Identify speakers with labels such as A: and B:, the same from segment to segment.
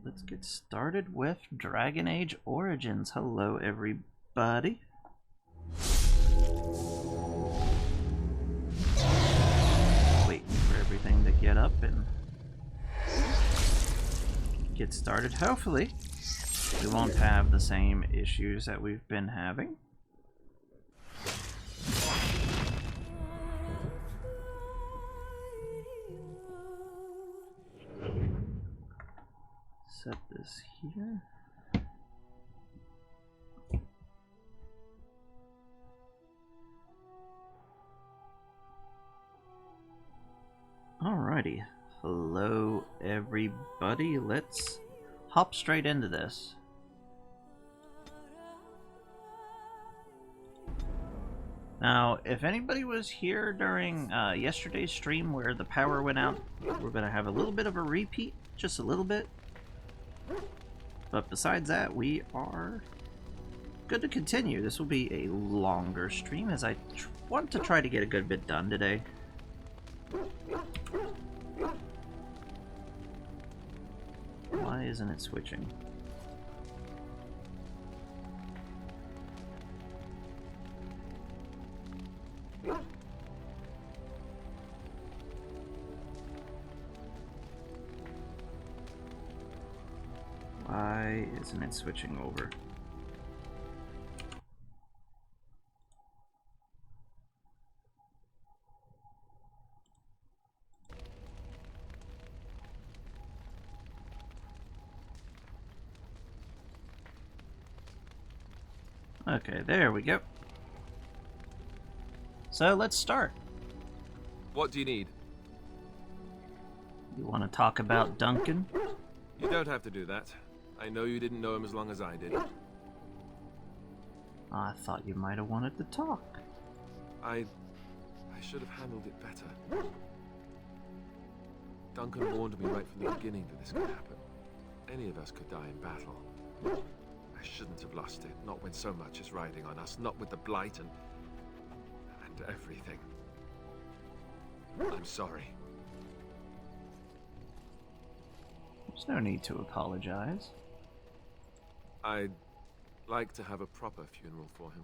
A: let's get started with Dragon Age Origins. Hello, everybody. Waiting for everything to get up and get started. Hopefully, we won't have the same issues that we've been having. Set this here. Alrighty. Hello, everybody. Let's hop straight into this. Now, if anybody was here during yesterday's stream where the power went out, we're going to have a little bit of a repeat, just a little bit. But besides that, we are good to continue. This will be a longer stream as I want to try to get a good bit done today. Why isn't it switching? Why isn't it switching over? Okay, there we go. So let's start.
B: What do you need?
A: You want to talk about Duncan?
B: You don't have to do that. I know you didn't know him as long as I did.
A: I thought you might have wanted to talk.
B: I should have handled it better. Duncan warned me right from the beginning that this could happen. Any of us could die in battle. I shouldn't have lost it, not when so much is riding on us, not with the Blight and everything. I'm sorry.
A: There's no need to apologize.
B: I'd like to have a proper funeral for him.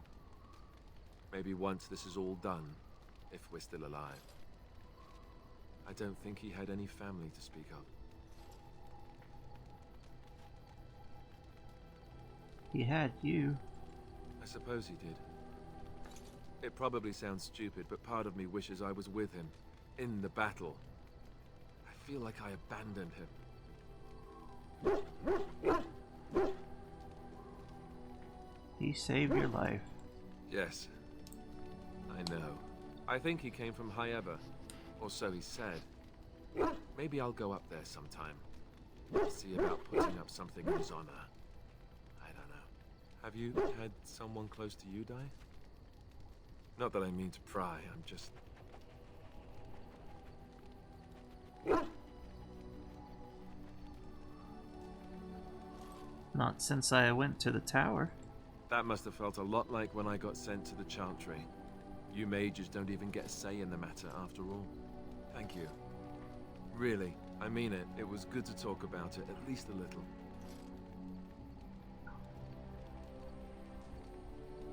B: Maybe once this is all done, if we're still alive. I don't think he had any family to speak of.
A: He had you.
B: I suppose he did. It probably sounds stupid, but part of me wishes I was with him, in the battle. I feel like I abandoned him.
A: He saved your life.
B: Yes, I know. I think he came from Hyeva, or so he said. Maybe I'll go up there sometime. See about putting up something in his honor. I don't know. Have you had someone close to you die? Not that I mean to pry, I'm just...
A: Not since I went to the tower.
B: That must have felt a lot like when I got sent to the Chantry. You mages don't even get a say in the matter after all. Thank you. Really, I mean it. It was good to talk about it, at least a little.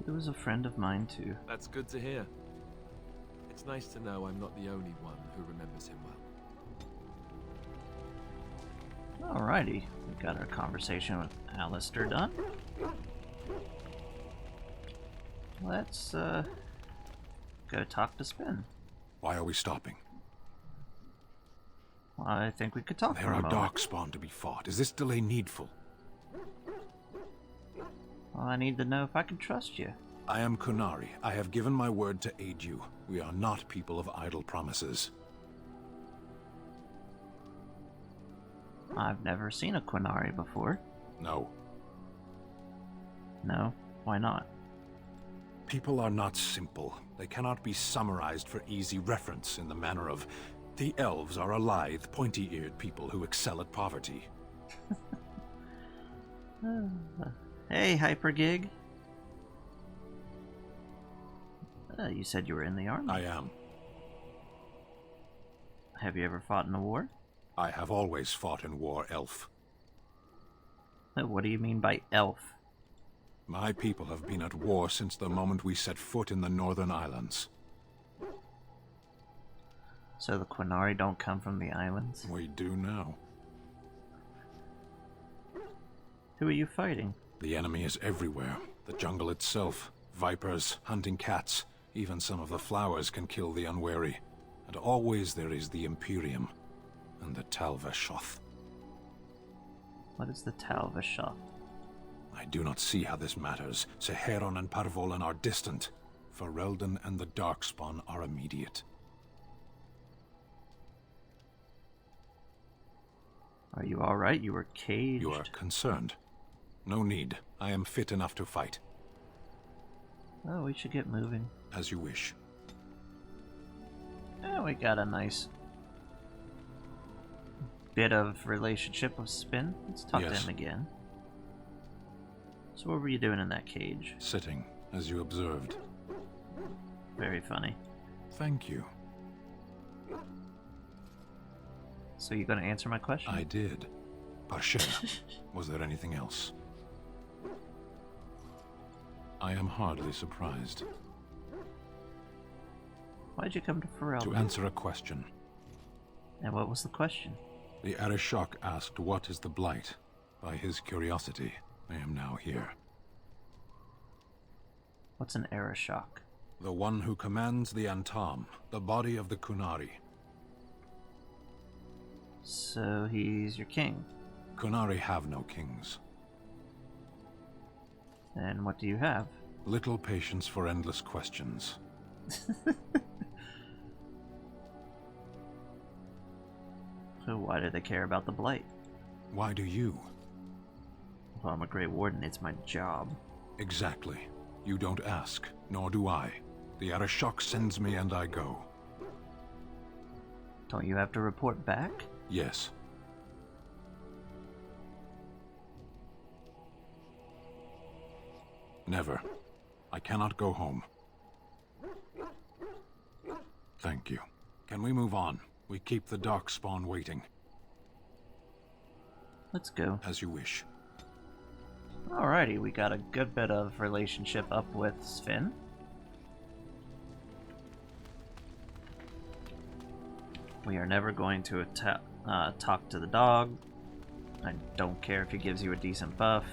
A: He was a friend of mine too.
B: That's good to hear. It's nice to know I'm not the only one who remembers him well.
A: Alrighty, we got our conversation with Alistair done. Let's go talk to Spin.
C: Why are we stopping?
A: Well, I think we could talk for
C: There
A: a
C: are
A: moment.
C: darkspawn to be fought. Is this delay needful?
A: Well, I need to know if I can trust you.
C: I am Kunari. I have given my word to aid you. We are not people of idle promises.
A: I've never seen a Quinari before.
C: No.
A: No? Why not?
C: People are not simple. They cannot be summarized for easy reference in the manner of, the elves are a lithe, pointy-eared people who excel at poverty.
A: Hey, Hypergig. You said you were in the army.
C: I am.
A: Have you ever fought in a war?
C: I have always fought in war, elf.
A: What do you mean by elf?
C: My people have been at war since the moment we set foot in the Northern Islands.
A: So the Quinari don't come from the islands?
C: We do now.
A: Who are you fighting?
C: The enemy is everywhere. The jungle itself. Vipers, hunting cats. Even some of the flowers can kill the unwary. And always there is the Imperium. And the Talvashoth.
A: What is the Talvashoth?
C: I do not see how this matters. Seheron and Parvolan are distant. Ferelden and the Darkspawn are immediate.
A: Are you alright? You were caged.
C: You are concerned. No need. I am fit enough to fight.
A: Oh, we should get moving.
C: As you wish.
A: Oh, we got a nice bit of relationship with Spin. Let's talk to him again. So what were you doing in that cage?
C: Sitting, as you observed.
A: Very funny.
C: Thank you.
A: So you gonna answer my question?
C: I did. Parshena, was there anything else? I am hardly surprised.
A: Why'd you come to Ferelden?
C: To answer a question.
A: And what was the question?
C: The Arishok asked what is the Blight. By his curiosity, I am now here.
A: What's an Arishok?
C: The one who commands the Antam, the body of the Kunari.
A: So he's your king.
C: Kunari have no kings.
A: And what do you have?
C: Little patience for endless questions.
A: So why do they care about the Blight?
C: Why do you?
A: Well, I'm a Great Warden. It's my job.
C: Exactly. You don't ask, nor do I. The Arishok sends me and I go.
A: Don't you have to report back?
C: Yes. Never. I cannot go home. Thank you. Can we move on? We keep the Darkspawn waiting.
A: Let's go.
C: As you wish.
A: Alrighty, we got a good bit of relationship up with Sven. We are never going to talk to the dog. I don't care if he gives you a decent buff.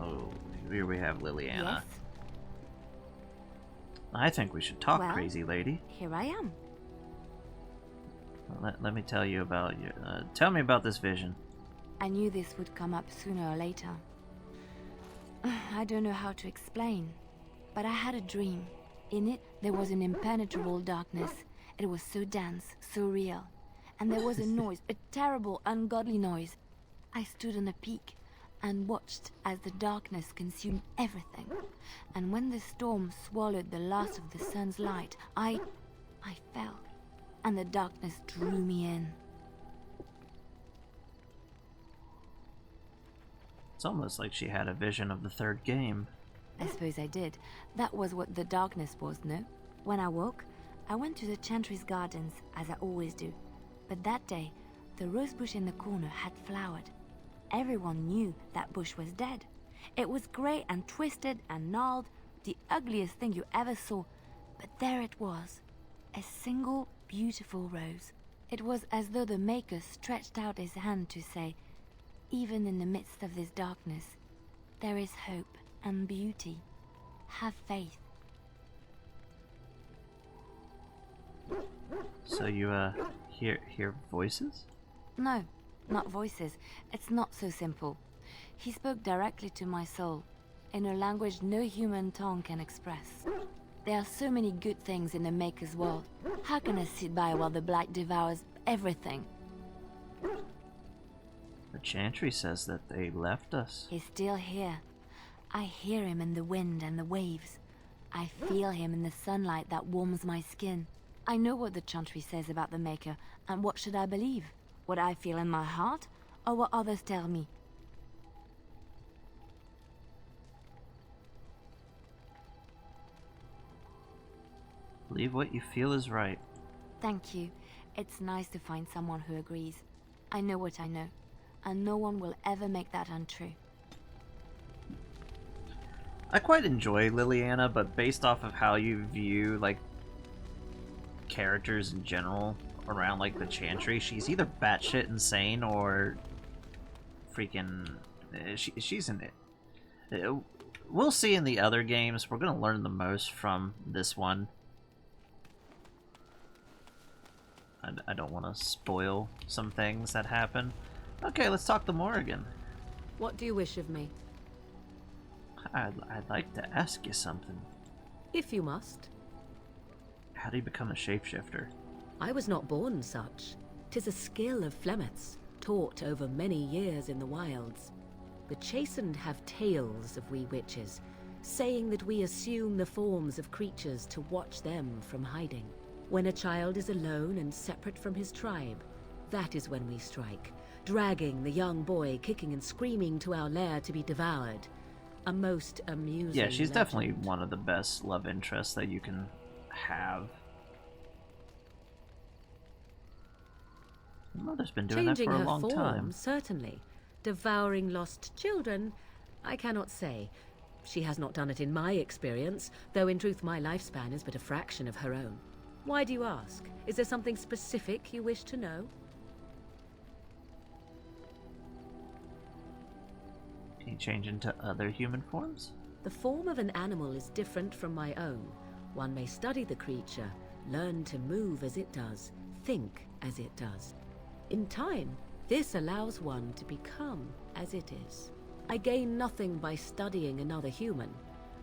A: Oh, here we have Liliana.
D: Yes?
A: I think we should talk,
D: Well,
A: crazy lady.
D: Here I am.
A: Let me tell you about you. Tell me about this vision.
D: I knew this would come up sooner or later. I don't know how to explain, but I had a dream. In it, there was an impenetrable darkness. It was so dense, so real. And there was a noise, a terrible, ungodly noise. I stood on a peak and watched as the darkness consumed everything. And when the storm swallowed the last of the sun's light, I fell, and the darkness drew me in.
A: It's almost like she had a vision of the third game.
D: I suppose I did. That was what the darkness was, no? When I woke, I went to the Chantry's gardens, as I always do. But that day, the rosebush in the corner had flowered. Everyone knew that bush was dead. It was grey and twisted and gnarled, the ugliest thing you ever saw. But there it was, a single beautiful rose. It was as though the Maker stretched out his hand to say, even in the midst of this darkness, there is hope and beauty. Have faith.
A: So you, hear voices?
D: No, not voices. It's not so simple. He spoke directly to my soul, in a language no human tongue can express. There are so many good things in the Maker's world. How can I sit by while the Blight devours everything?
A: The Chantry says that they left us.
D: He's still here. I hear him in the wind and the waves. I feel him in the sunlight that warms my skin. I know what the Chantry says about the Maker, and what should I believe? What I feel in my heart, or what others tell me?
A: Believe what you feel is right.
D: Thank you. It's nice to find someone who agrees. I know what I know. and no one will ever make that untrue.
A: I quite enjoy Liliana, but based off of how you view, like, characters in general around, like, the Chantry, she's either batshit insane or freaking... she's in it. We'll see in the other games. We're going to learn the most from this one. I don't want to spoil some things that happen. Okay, let's talk to Morrigan.
E: What do you wish of me?
A: I'd like to ask you something.
E: If you must.
A: How do you become a shapeshifter?
E: I was not born such. 'Tis a skill of Flemeth's, taught over many years in the wilds. The chastened have tales of we witches, saying that we assume the forms of creatures to watch them from hiding. When a child is alone and separate from his tribe, that is when we strike, dragging the young boy kicking and screaming to our lair to be devoured. A most amusing
A: Yeah, she's
E: legend.
A: definitely one of the best love interests that you can have. Your mother's been doing
E: Changing
A: that for
E: her
A: a long
E: form,
A: time.
E: certainly. Devouring lost children, I cannot say. She has not done it in my experience, though in truth my lifespan is but a fraction of her own. Why do you ask? Is there something specific you wish to know?
A: Can you change into other human forms?
E: The form of an animal is different from my own. One may study the creature, learn to move as it does, think as it does. In time, this allows one to become as it is. I gain nothing by studying another human.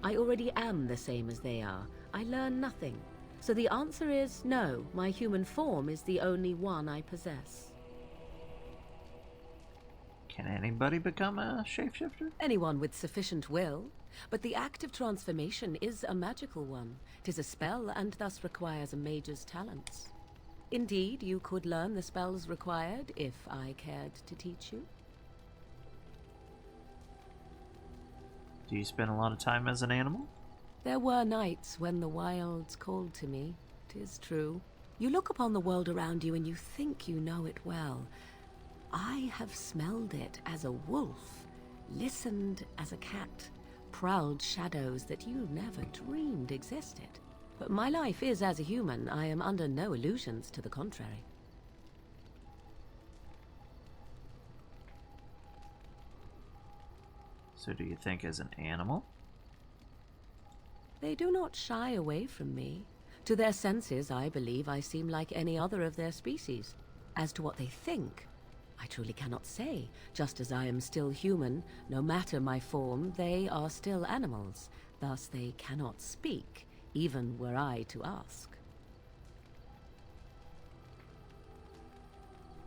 E: I already am the same as they are. I learn nothing. So the answer is no, my human form is the only one I possess.
A: Can anybody become a shapeshifter?
E: Anyone with sufficient will, but the act of transformation is a magical one. 'Tis a spell and thus requires a mage's talents. Indeed, you could learn the spells required if I cared to teach you.
A: Do you spend a lot of time as an animal?
E: There were nights when the wilds called to me, 'tis true. You look upon the world around you and you think you know it well. I have smelled it as a wolf, listened as a cat, prowled shadows that you never dreamed existed. But my life is as a human. I am under no illusions to the contrary.
A: So do you think as an animal?
E: They do not shy away from me. To their senses, I believe I seem like any other of their species. As to what they think, I truly cannot say. Just as I am still human, no matter my form, they are still animals. Thus they cannot speak, even were I to ask.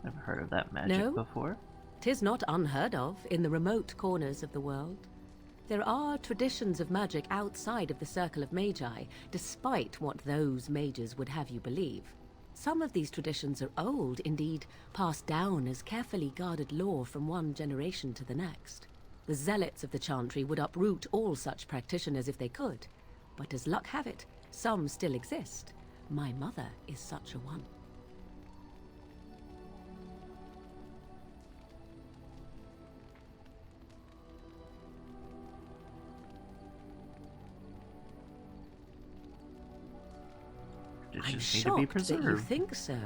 A: Never heard of that magic
E: No?
A: before.
E: 'Tis not unheard of in the remote corners of the world. There are traditions of magic outside of the circle of magi, despite what those mages would have you believe. Some of these traditions are old, indeed, passed down as carefully guarded lore from one generation to the next. The zealots of the Chantry would uproot all such practitioners if they could, but as luck have it, some still exist. My mother is such a one. I'm
A: Traditions need to be
E: shocked that you
A: preserved.
E: think so.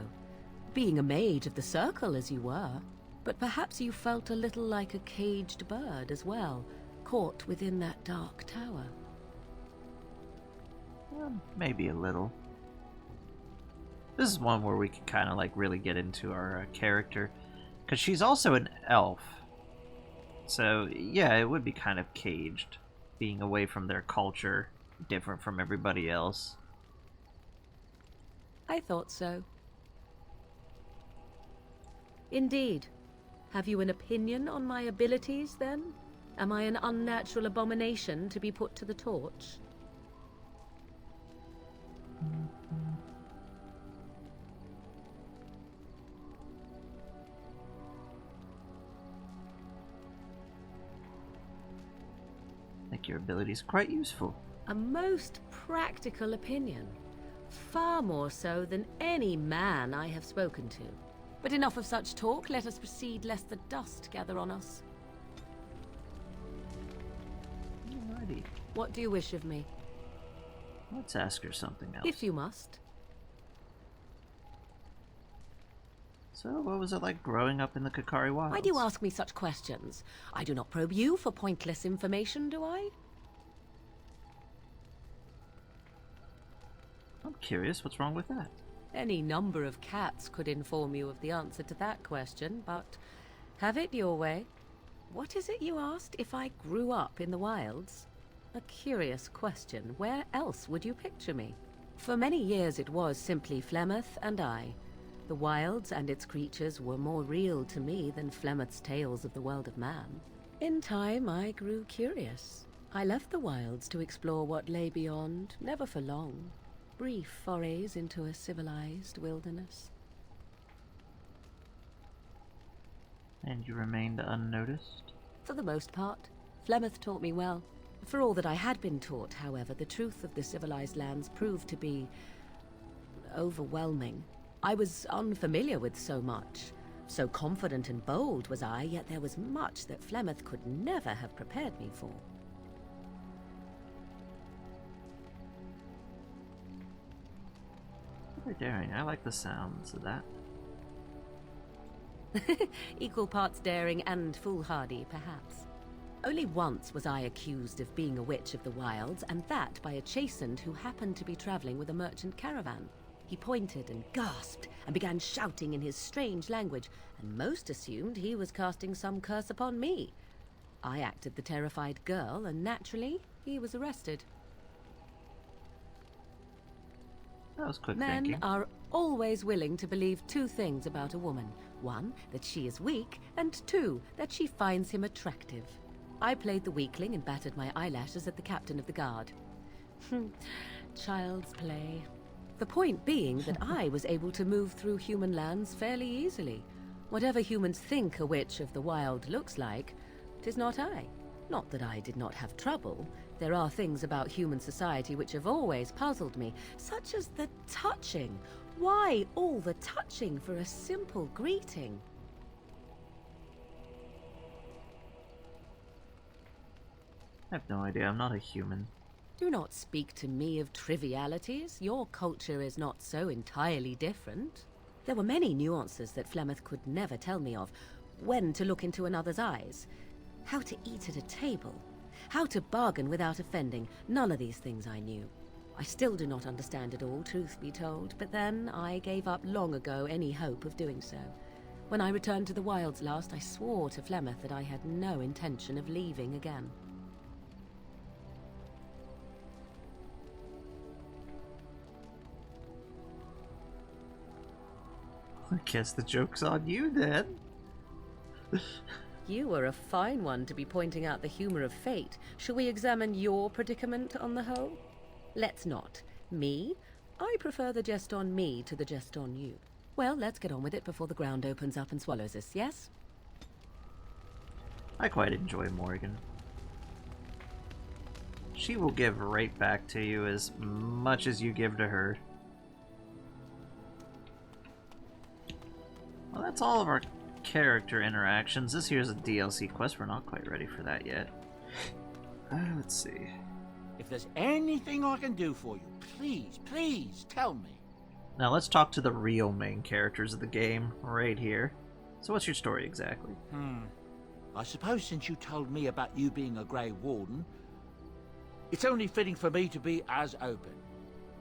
E: Being a mage of the circle as you were, but perhaps you felt a little like a caged bird as well, caught within that dark tower.
A: Well, maybe a little. This is one where we can kind of like really get into our character, because she's also an elf. So yeah, it would be kind of caged, being away from their culture, different from everybody else.
E: I thought so. Indeed. Have you an opinion on my abilities, then? Am I an unnatural abomination to be put to the torch?
A: I think your ability is quite useful.
E: A most practical opinion. Far more so than any man I have spoken to. But enough of such talk. Let us proceed, lest the dust gather on us.
A: Alrighty.
E: What do you wish of me?
A: Let's ask her something else.
E: If you must.
A: So, what was it like growing up in the Kakari Wilds?
E: Why do you ask me such questions? I do not probe you for pointless information, do I?
A: I'm curious, what's wrong with that?
E: Any number of cats could inform you of the answer to that question, but have it your way. What is it you asked? If I grew up in the wilds? A curious question. Where else would you picture me? For many years it was simply Flemeth and I. The wilds and its creatures were more real to me than Flemeth's tales of the world of man. In time I grew curious. I left the wilds to explore what lay beyond, never for long. Brief forays into a civilized wilderness.
A: And you remained unnoticed?
E: For the most part. Flemeth taught me well. For all that I had been taught, however, the truth of the civilized lands proved to be overwhelming. I was unfamiliar with so much. So confident and bold was I, yet there was much that Flemeth could never have prepared me for.
A: Very daring. I like the sounds of that.
E: Equal parts daring and foolhardy, perhaps. Only once was I accused of being a witch of the wilds, and that by a chastened who happened to be traveling with a merchant caravan. He pointed and gasped and began shouting in his strange language, and most assumed he was casting some curse upon me. I acted the terrified girl, and naturally, he was arrested.
A: That was quick
E: Men
A: thinking.
E: are always willing to believe two things about a woman. One, that she is weak, and two, that she finds him attractive. I played the weakling and battered my eyelashes at the captain of the guard. Child's play. The point being that I was able to move through human lands fairly easily. Whatever humans think a witch of the wild looks like, 'tis not I. Not that I did not have trouble. There are things about human society which have always puzzled me, such as the touching. Why all the touching for a simple greeting?
A: I have no idea. I'm not a human.
E: Do not speak to me of trivialities. Your culture is not so entirely different. There were many nuances that Flemeth could never tell me of. When to look into another's eyes. How to eat at a table. How to bargain without offending. None of these things I knew. I still do not understand it all, truth be told, but then I gave up long ago any hope of doing so. When I returned to the wilds last, I swore to Flemeth that I had no intention of leaving again.
A: I guess the joke's on you then.
E: You were a fine one to be pointing out the humor of fate. Shall we examine your predicament on the whole? Let's not. Me? I prefer the jest on me to the jest on you. Well, let's get on with it before the ground opens up and swallows us, yes?
A: I quite enjoy Morgan. She will give right back to you as much as you give to her. Well, that's all of our character interactions. This here's a DLC quest. We're not quite ready for that yet. Let's see.
F: If there's anything I can do for you, please, please tell me.
A: Now let's talk to the real main characters of the game right here. So what's your story exactly?
F: I suppose since you told me about you being a Grey Warden, it's only fitting for me to be as open.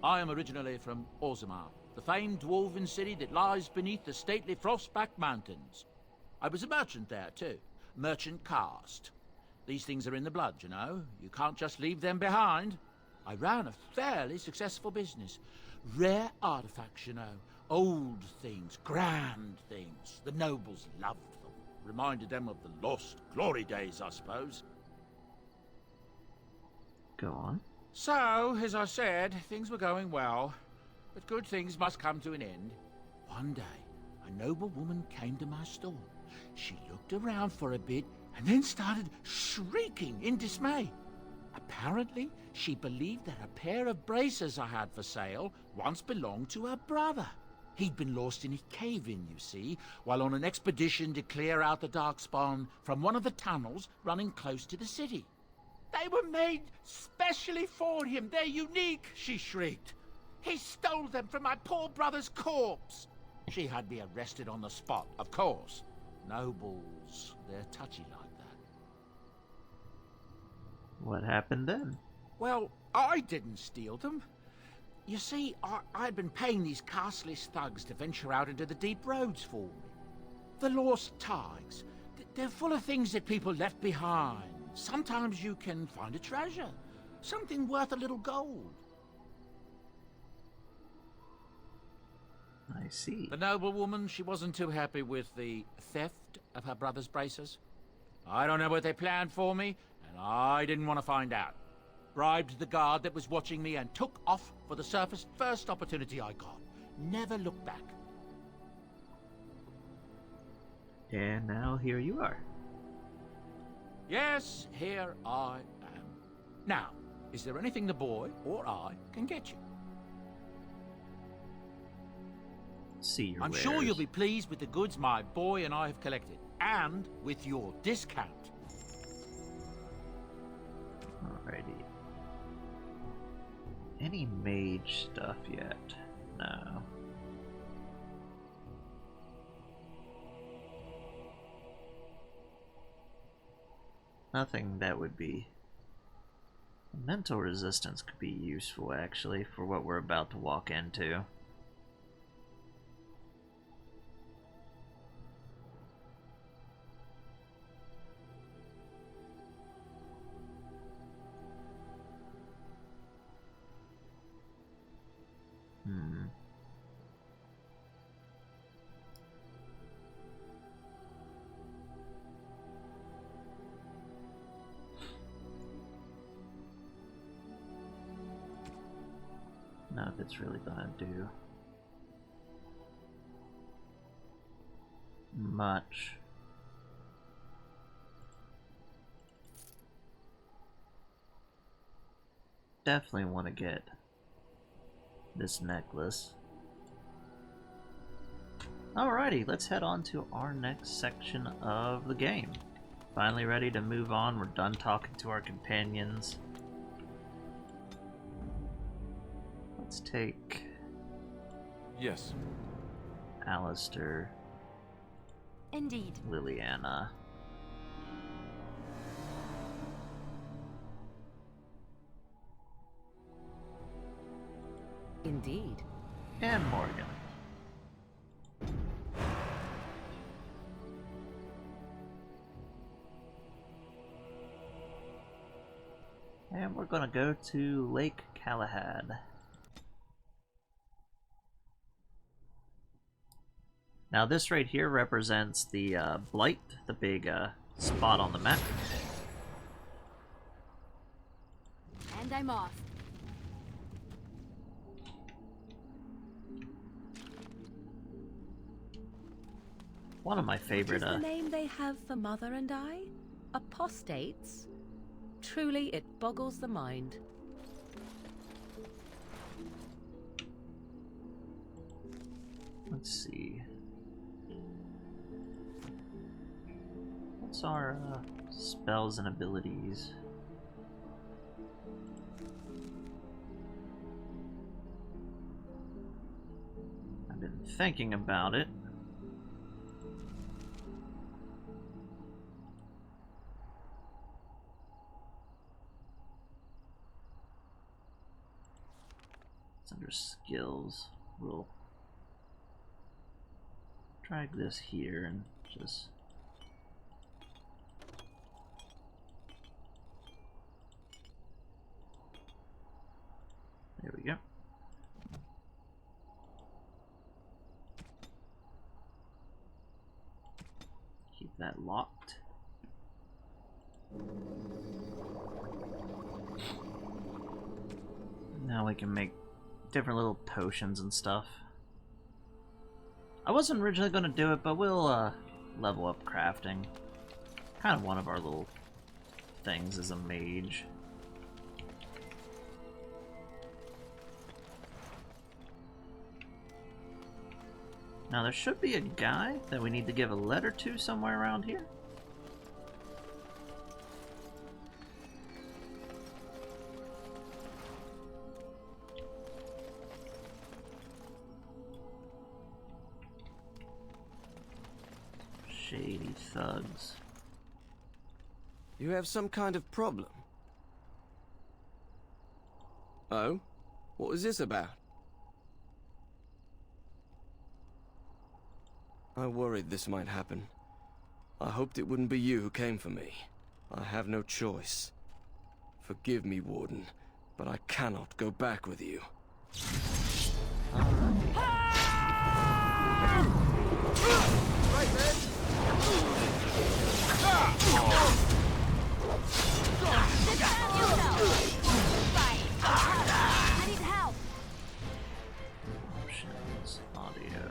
F: I am originally from Orzammar, the famed dwarven city that lies beneath the stately Frostback Mountains. I was a merchant there too, merchant caste. These things are in the blood, you know. You can't just leave them behind. I ran a fairly successful business. Rare artifacts, you know. Old things, grand things. The nobles loved them. Reminded them of the lost glory days, I suppose.
A: Go on.
F: So, as I said, things were going well. But good things must come to an end. One day, a noble woman came to my stall. She looked around for a bit and then started shrieking in dismay. Apparently, she believed that a pair of braces I had for sale once belonged to her brother. He'd been lost in a cave-in, you see, while on an expedition to clear out the Darkspawn from one of the tunnels running close to the city. They were made specially for him. They're unique, she shrieked. He stole them from my poor brother's corpse. She had me arrested on the spot, of course. Nobles, they're touchy like that.
A: What happened then?
F: Well, I didn't steal them. You see, I'd been paying these castless thugs to venture out into the deep roads for me. The lost ties. They're full of things that people left behind. Sometimes you can find a treasure. Something worth a little gold.
A: I see.
F: The noblewoman, she wasn't too happy with the theft of her brother's braces. I don't know what they planned for me, and I didn't want to find out. Bribed the guard that was watching me and took off for the surface first opportunity I got. Never looked back.
A: And now here you are.
F: Yes, here I am. Now, is there anything the boy or I can get you?
A: See your
F: I'm sure you'll be pleased with the goods my boy and I have collected, and with your discount.
A: Alrighty. Any mage stuff yet? No. Nothing that would be... Mental resistance could be useful, actually, for what we're about to walk into. None of it's really gonna do much. Definitely want to get this necklace. Alrighty, let's head on to our next section of the game. Finally ready to move on. We're done talking to our companions. Let's take
B: Yes.
A: Alistair,
D: Indeed.
A: Liliana.
E: Indeed.
A: And Morgan. And we're gonna go to Lake Galahad. Now this right here represents the Blight, the big spot on the map.
D: And I'm off.
A: One of my favorite
E: What is the name they have for Mother and I? Apostates? Truly, it boggles the mind.
A: let's see. What's our spells and abilities? I've been thinking about it. It's under skills. We'll drag this here and just there we go. Keep that locked. Now we can make different little potions and stuff. I wasn't originally going to do it, but we'll level up crafting. Kind of one of our little things as a mage. Now there should be a guy that we need to give a letter to somewhere around here. Shady thugs.
G: You have some kind of problem? Oh? What was this about? I worried this might happen. I hoped it wouldn't be you who came for me. I have no choice. Forgive me, Warden, but I cannot go back with you.
D: I need help.
A: Options, audio.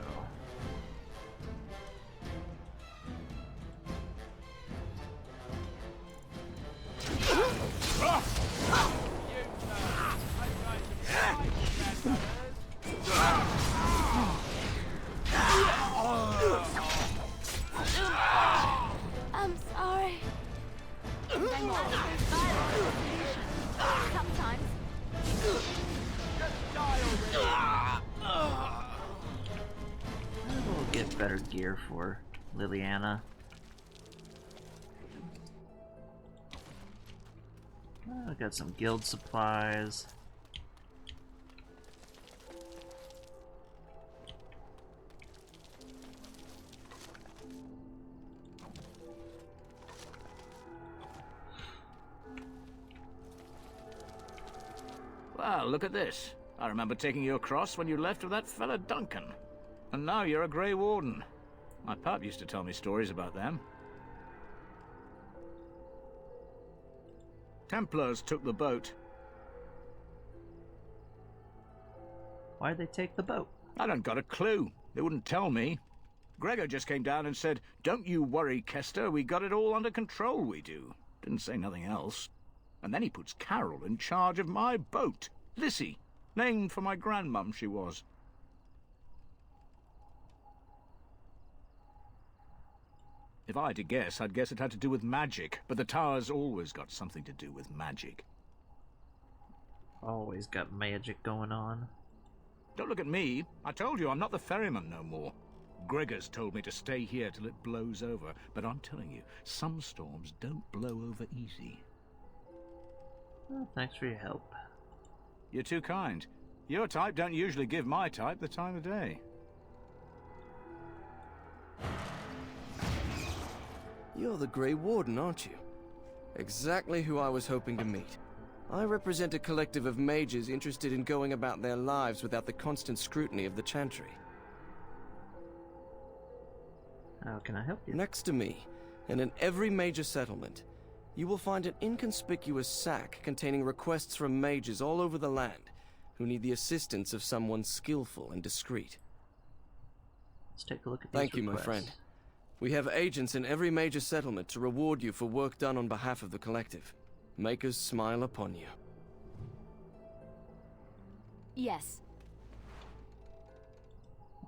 D: I'm sorry. Sometimes.
A: We'll get better gear for Liliana. I got some guild supplies.
F: Well, look at this. I remember taking you across when you left with that fella Duncan. And now you're a Grey Warden. My pap used to tell me stories about them. Templars took the boat.
A: Why'd they take the boat?
F: I don't got a clue. They wouldn't tell me. Gregor just came down and said, "Don't you worry, Kester, we got it all under control, we do." Didn't say nothing else. And then he puts Carol in charge of my boat. Lissy, named for my grandmum she was. If I had to guess, I'd guess it had to do with magic, but the tower's always got something to do with magic.
A: Always got magic going on.
F: Don't look at me. I told you I'm not the ferryman no more. Gregor's told me to stay here till it blows over, but I'm telling you, some storms don't blow over easy.
A: Well, thanks for your help.
F: You're too kind. Your type don't usually give my type the time of day.
G: You're the Grey Warden, aren't you? Exactly who I was hoping to meet. I represent a collective of mages interested in going about their lives without the constant scrutiny of the Chantry.
A: How can I help you?
G: Next to me, and in every major settlement, you will find an inconspicuous sack containing requests from mages all over the land who need the assistance of someone skillful and discreet.
A: Let's take a look at these
G: Thank you, my
A: requests.
G: friend. We have agents in every major settlement to reward you for work done on behalf of the collective. Make us smile upon you.
D: Yes.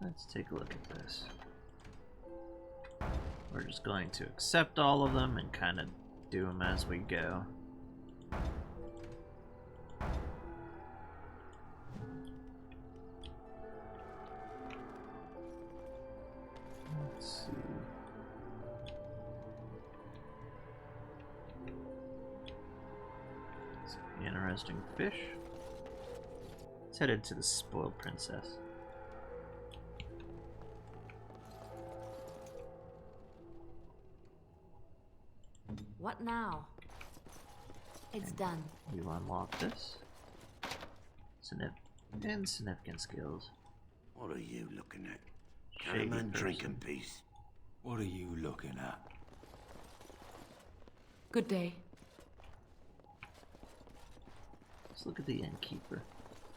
A: Let's take a look at this. We're just going to accept all of them and kind of do them as we go. Let's see. Some interesting fish. Let's head into the Spoiled Princess.
D: What now? It's done.
A: You unlock this. Insignificant skills.
H: What are you looking at?
A: Shady
H: Come and drink a
A: person.
H: piece.
C: What are you looking at?
E: Good day.
A: Let's look at the innkeeper.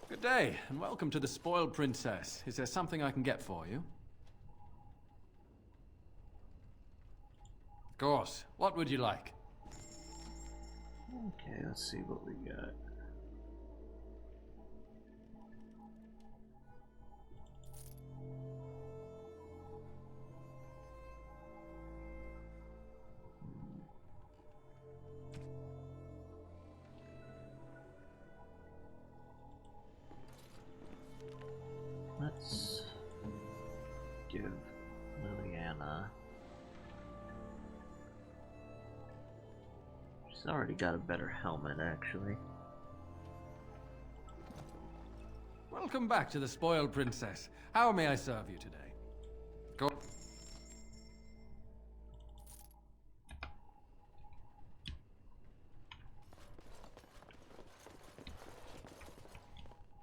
I: Good day, and welcome to the Spoiled Princess. Is there something I can get for you? Of course. What would you like?
A: Okay, let's see what we got. give Liliana. She's already got a better helmet, actually.
I: Welcome back to the Spoiled Princess. How may I serve you today? Go.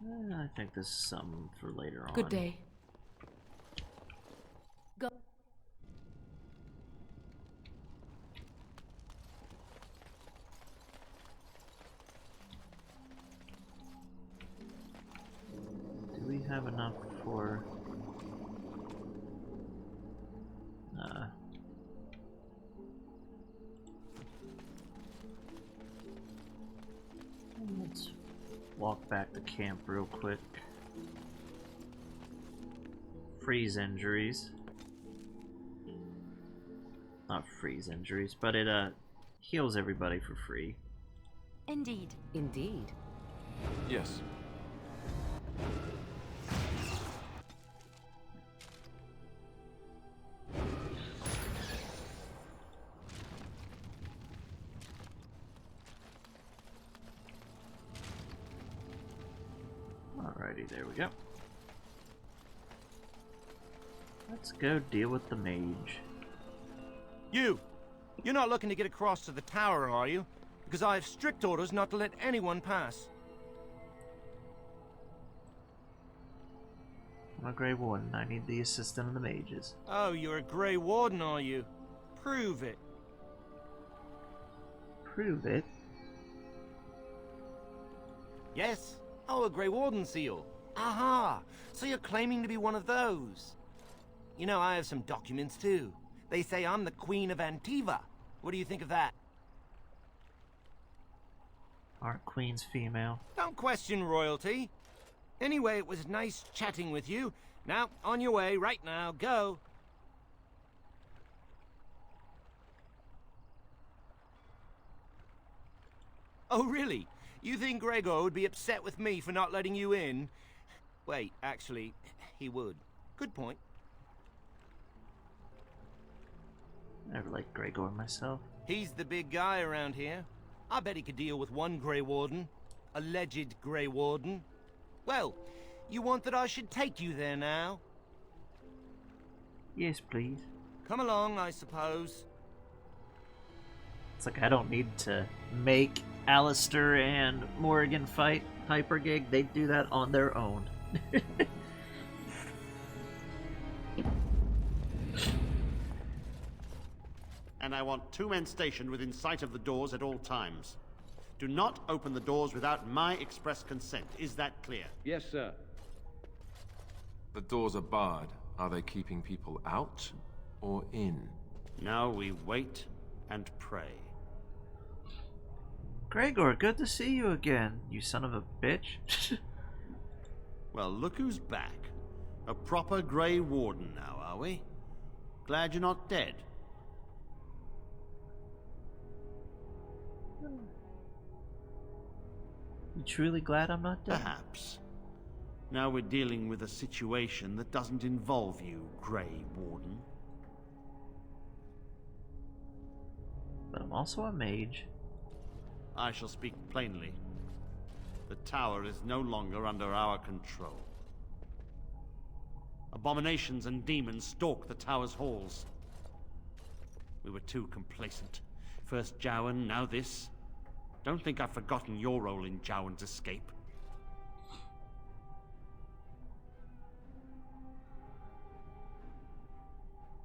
A: I think this is some for later on.
E: Good day. Go.
A: Do we have enough for... let's walk back to camp real quick. Freeze injuries. Not freeze injuries, but it heals everybody for free.
D: Indeed.
E: Indeed.
B: Yes.
A: Alrighty, there we go. Let's go deal with the mage.
G: You're not looking to get across to the tower, are you? Because I have strict orders not to let anyone pass.
A: I'm a Grey Warden. I need the assistant of the mages.
G: Oh, you're a Grey Warden, are you? Prove it.
A: Prove it?
G: Yes. Oh, a Grey Warden seal. Aha! So you're claiming to be one of those. You know, I have some documents too. They say I'm the Queen of Antiva. What do you think of that?
A: Aren't queens female?
G: Don't question royalty. Anyway, it was nice chatting with you. Now, on your way, right now, go. Oh, really? You think Gregor would be upset with me for not letting you in? Wait, actually, he would. Good point.
A: Never liked Gregor myself.
G: He's the big guy around here. I bet he could deal with one Grey Warden. Alleged Grey Warden. Well, you want that I should take you there now?
A: Yes, please.
G: Come along, I suppose.
A: It's like I don't need to make Alistair and Morrigan fight Hypergig. They do that on their own.
J: And I want 2 men stationed within sight of the doors at all times. Do not open the doors without my express consent. Is that clear?
K: Yes, sir.
B: The doors are barred. Are they keeping people out or in?
J: Now we wait and pray.
A: Gregor, good to see you again, you son of a bitch.
J: Well, look who's back. A proper Grey Warden now, are we? Glad you're not dead.
A: You truly glad I'm not dead?
J: Perhaps. Now we're dealing with a situation that doesn't involve you, Grey Warden.
A: But I'm also a mage.
J: I shall speak plainly. The tower is no longer under our control. Abominations and demons stalk the tower's halls. We were too complacent. First Jowan, now this. Don't think I've forgotten your role in Jowan's escape.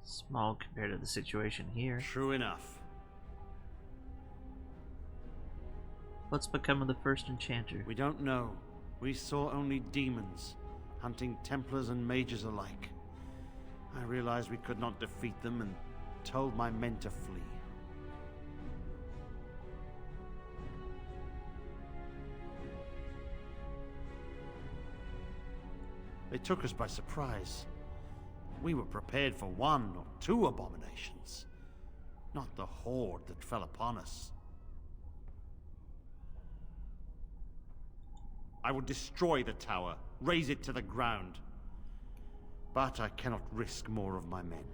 A: Small compared to the situation here.
J: True enough.
A: What's become of the first enchanter?
J: We don't know. We saw only demons, hunting Templars and mages alike. I realized we could not defeat them and told my men to flee. They took us by surprise. We were prepared for 1 or 2 abominations, not the horde that fell upon us. I will destroy the tower, raze it to the ground. But I cannot risk more of my men.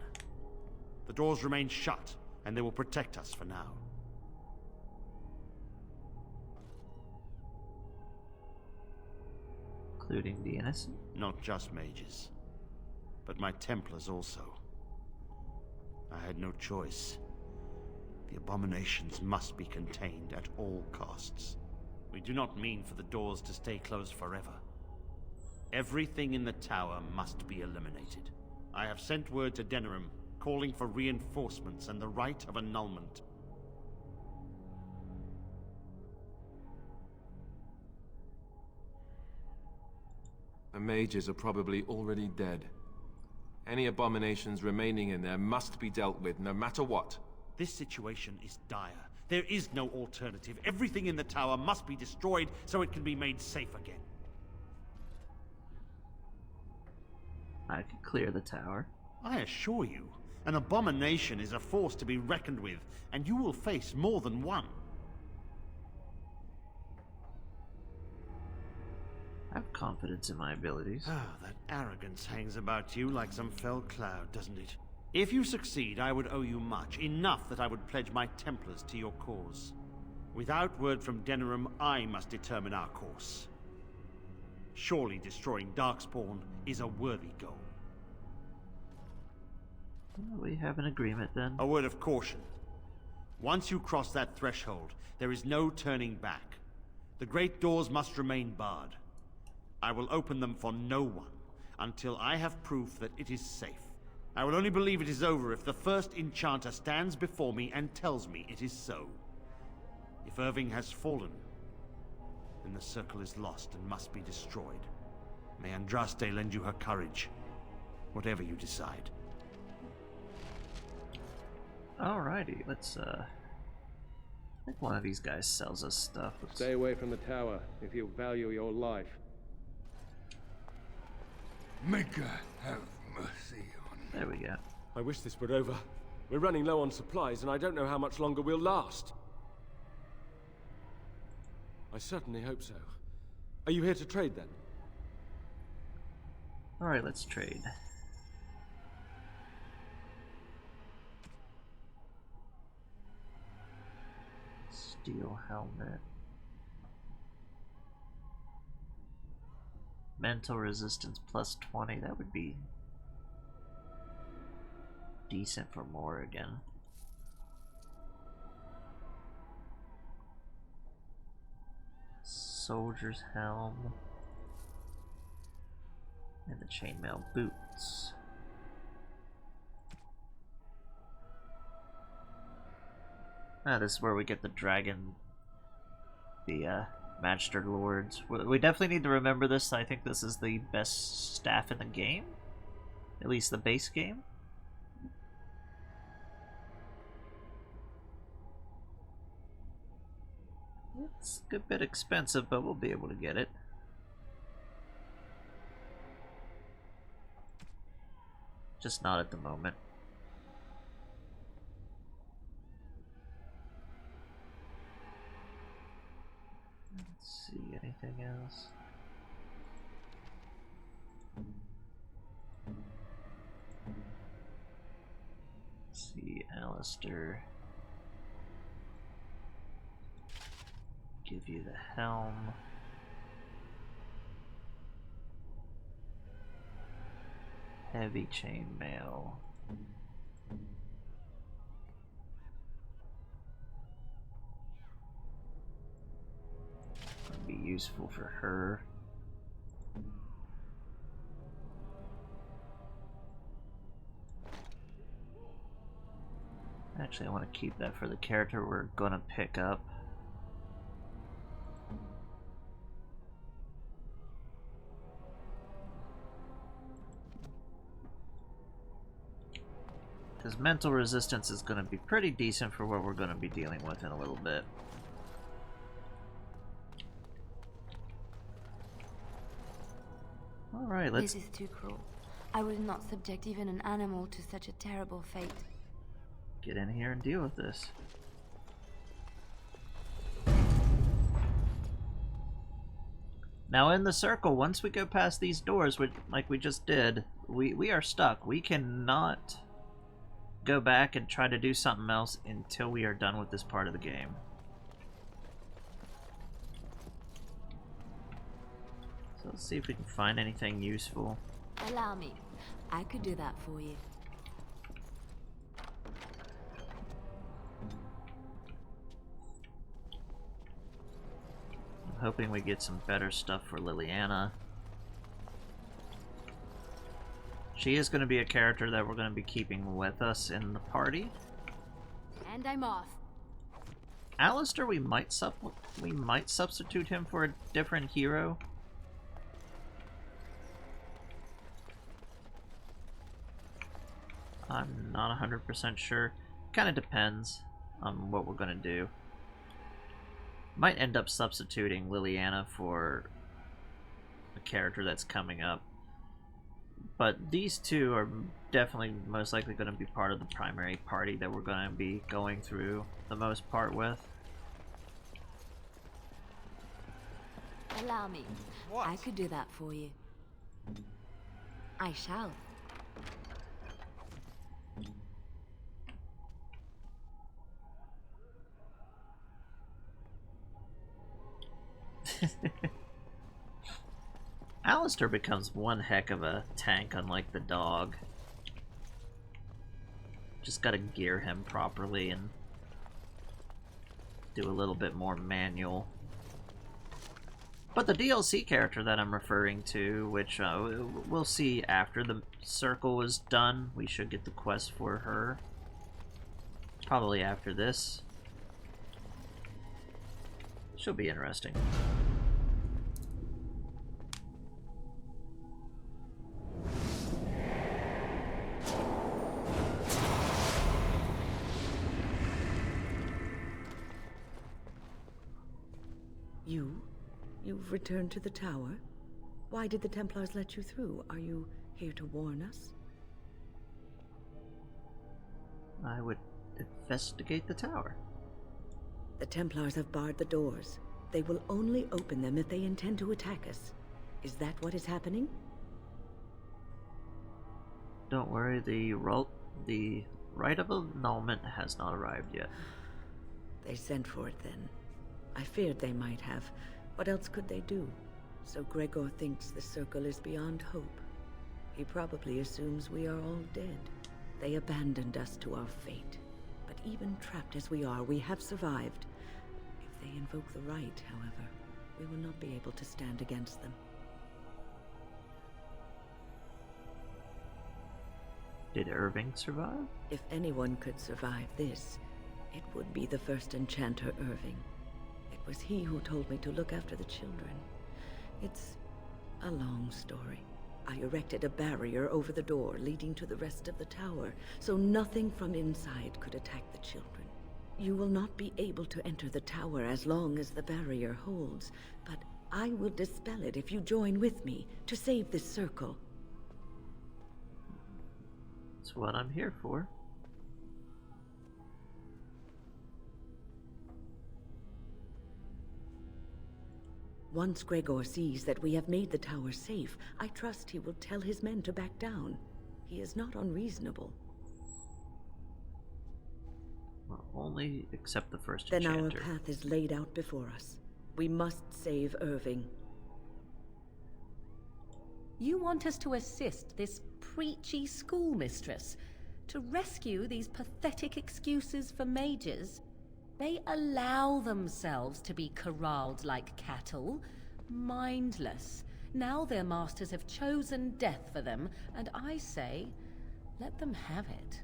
J: The doors remain shut, and they will protect us for now.
A: Including the innocent?
J: Not just mages, but my Templars also. I had no choice. The abominations must be contained at all costs. We do not mean for the doors to stay closed forever. Everything in the tower must be eliminated. I have sent word to Denerim, calling for reinforcements and the right of annulment.
B: The mages are probably already dead. Any abominations remaining in there must be dealt with, no matter what.
J: This situation is dire. There is no alternative. Everything in the tower must be destroyed so it can be made safe again.
A: I could clear the tower.
J: I assure you, an abomination is a force to be reckoned with, and you will face more than one.
A: I have confidence in my abilities.
J: Ah, that arrogance hangs about you like some fell cloud, doesn't it? If you succeed, I would owe you much, enough that I would pledge my Templars to your cause. Without word from Denerim, I must determine our course. Surely destroying Darkspawn is a worthy goal.
A: We have an agreement then.
J: A word of caution. Once you cross that threshold, there is no turning back. The great doors must remain barred. I will open them for no one until I have proof that it is safe. I will only believe it is over if the first enchanter stands before me and tells me it is so. If Irving has fallen, then the circle is lost and must be destroyed. May Andraste lend you her courage, whatever you decide.
A: Alrighty, let's I think one of these guys sells us stuff.
K: Stay away from the tower if you value your life.
H: Maker have mercy on me.
A: There we go.
K: I wish this were over. We're running low on supplies, and I don't know how much longer we'll last. I certainly hope so. Are you here to trade, then?
A: Alright, let's trade. Steel helmet. Mental resistance plus 20, that would be decent for more again. Soldier's helm. And the chainmail boots. Ah, this is where we get the dragon, the Magister Lords. We definitely need to remember this. I think this is the best staff in the game. At least the base game. It's a good bit expensive, but we'll be able to get it. Just not at the moment. Let's see, anything else? Let's see, Alistair. Give you the helm. Heavy chainmail. Would be useful for her. Actually, I want to keep that for the character we're gonna pick up. Because mental resistance is going to be pretty decent for what we're going to be dealing with in a little bit. Alright, let's...
D: This is too cruel. I would not subject even an animal to such a terrible fate.
A: Get in here and deal with this. Now in the circle, once we go past these doors, like we just did, we are stuck. We cannot go back and try to do something else until we are done with this part of the game. So let's see if we can find anything useful.
D: Allow me. I could do that for you.
A: I'm hoping we get some better stuff for Liliana. She is going to be a character that we're going to be keeping with us in the party.
D: And I'm off.
A: Alistair, we might substitute him for a different hero. I'm not 100% sure. Kind of depends on what we're going to do. Might end up substituting Liliana for a character that's coming up. But these two are definitely most likely going to be part of the primary party that we're going to be going through the most part with.
D: Allow me.
J: What?
D: I could do that for you. I shall.
A: Alistair becomes one heck of a tank, unlike the dog. Just gotta gear him properly and do a little bit more manual. But the DLC character that I'm referring to, which we'll see after the circle is done, we should get the quest for her. Probably after this. She'll be interesting.
L: You've returned to the tower? Why did the Templars let you through? Are you here to warn us?
A: I would investigate the tower.
L: The Templars have barred the doors. They will only open them if they intend to attack us. Is that what is happening?
A: Don't worry, the right of annulment has not arrived yet.
L: They sent for it then. I feared they might have. What else could they do? So Gregor thinks the circle is beyond hope. He probably assumes we are all dead. They abandoned us to our fate. But even trapped as we are, we have survived. If they invoke the right, however, we will not be able to stand against them.
A: Did Irving survive?
L: If anyone could survive this, it would be the first enchanter Irving. It was he who told me to look after the children. It's a long story. I erected a barrier over the door leading to the rest of the tower, so nothing from inside could attack the children. You will not be able to enter the tower as long as the barrier holds, but I will dispel it if you join with me to save this circle.
A: That's what I'm here for.
L: Once Gregor sees that we have made the tower safe, I trust he will tell his men to back down. He is not unreasonable.
A: Well, only accept the first
L: Then
A: enchanter.
L: our path is laid out before us. We must save Irving.
E: You want us to assist this preachy schoolmistress to rescue these pathetic excuses for mages? They allow themselves to be corralled like cattle, mindless. Now their masters have chosen death for them, and I say, let them have it.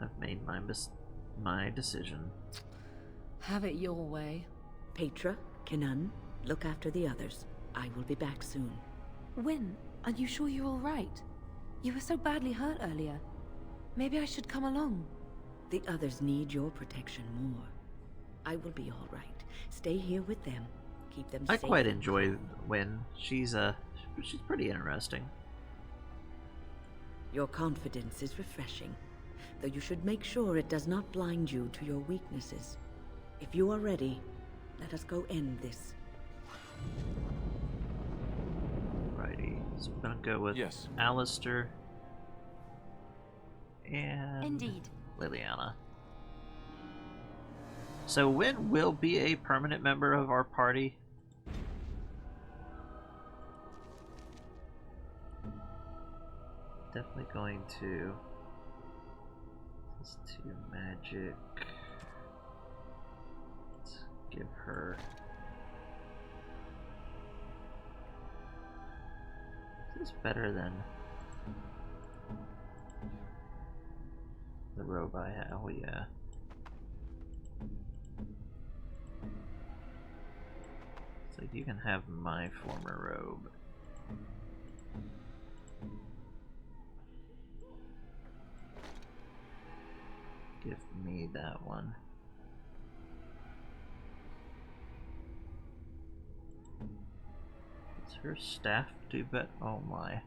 A: I've made my decision.
E: Have it your way.
L: Petra, Kenan, look after the others. I will be back soon.
D: Wyn, are you sure you're all right? You were so badly hurt earlier. Maybe I should come along.
L: The others need your protection more. I will be all right. Stay here with them. Keep them safe.
A: I quite enjoy Wyn. She's pretty interesting.
L: Your confidence is refreshing, though you should make sure it does not blind you to your weaknesses. If you are ready, Let us go end this.
A: Righty. So we're gonna go with
B: Yes.
A: Alistair and
D: Indeed.
A: Liliana. So Wynn will be a permanent member of our party. Definitely going to just to magic. Let's give her this is better than the robe I have. Oh yeah. So you can have my former robe. Give me that one. Does her staff do bet? Oh my.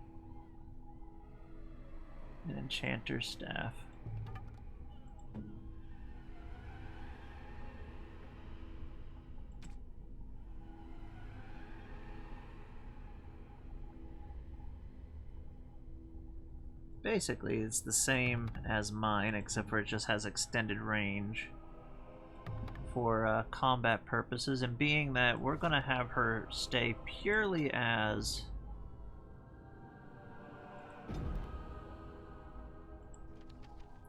A: An enchanter's staff. Basically, it's the same as mine, except for it just has extended range for combat purposes, and being that we're going to have her stay purely as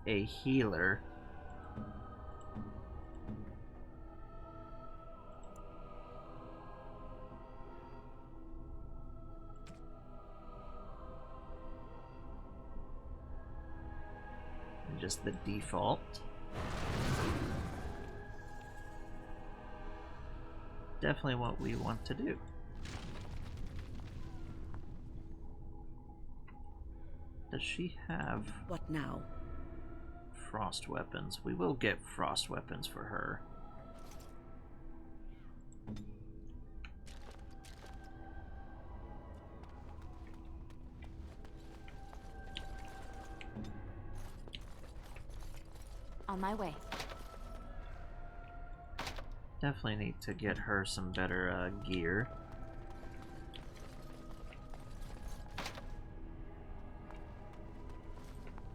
A: a healer. Just the default. Definitely what we want to do. Does she have
L: What now?
A: frost weapons? We will get frost weapons for her.
D: On my way.
A: Definitely need to get her some better gear.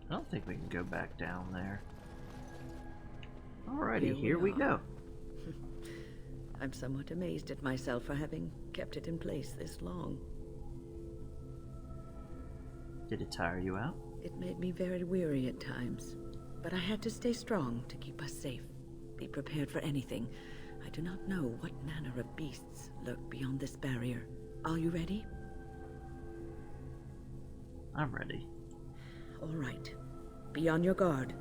A: I don't think we can go back down there. Alrighty, here we go.
L: I'm somewhat amazed at myself for having kept it in place this long.
A: Did it tire you out?
L: It made me very weary at times, but I had to stay strong to keep us safe. Be prepared for anything. I do not know what manner of beasts lurk beyond this barrier. Are you ready?
A: I'm ready.
L: All right. Be on your guard.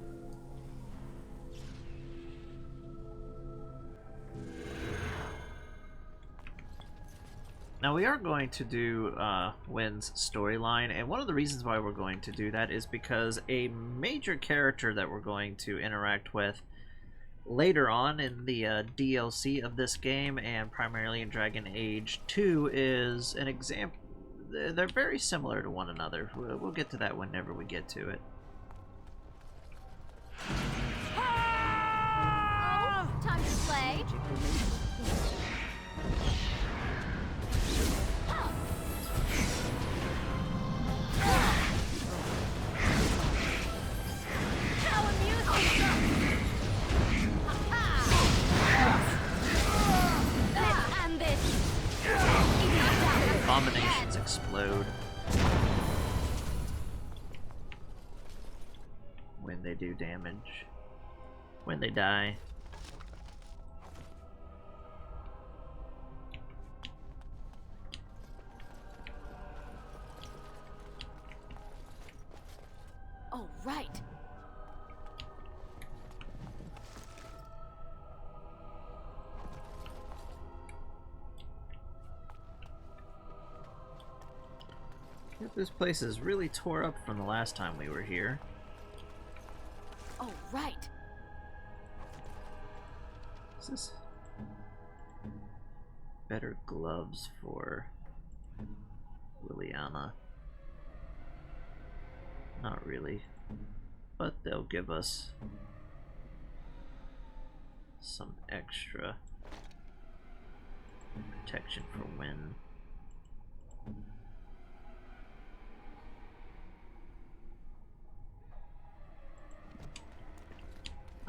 A: Now we are going to do Wynn's storyline, and one of the reasons why we're going to do that is because a major character that we're going to interact with later on in the DLC of this game, and primarily in Dragon Age 2, is an example. They're very similar to one another. We'll get to that whenever we get to it.
D: Oh, time to play. How amusing! Let's end this.
A: Abominations explode when they do damage. When they die.
D: All right.
A: This place is really tore up from the last time we were here.
D: All right.
A: Is this better gloves for Liliana? Not really, but they'll give us some extra Protection for wind.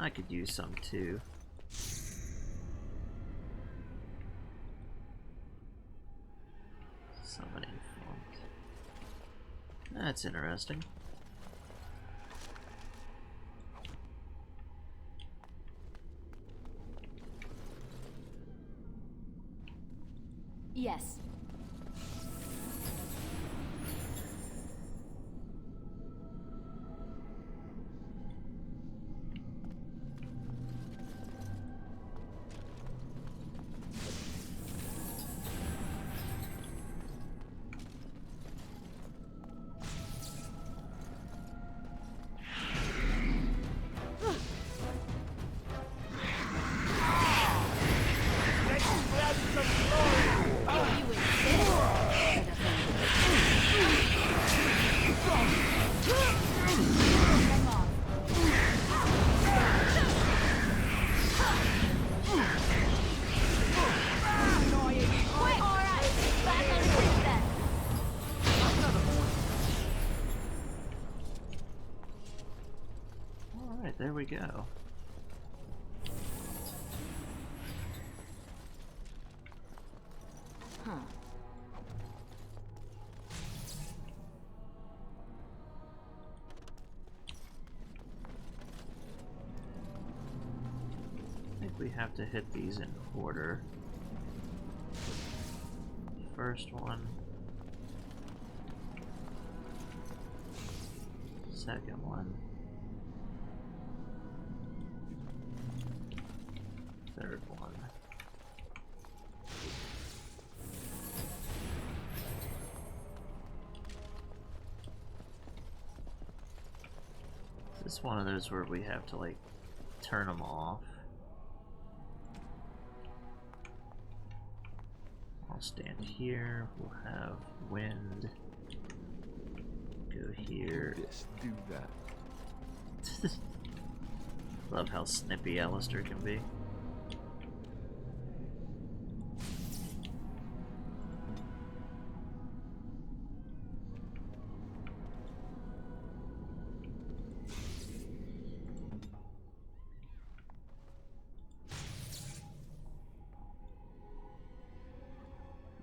A: I could use some too. Summoning font. That's interesting.
D: Yes.
A: Alright, there we go.
D: Huh.
A: I think we have to hit these in order. First one. Second one. Third one. Is this one of those where we have to like turn them off? I'll stand here. We'll have wind. Go here.
B: Do this, do that.
A: Love how snippy Alistair can be.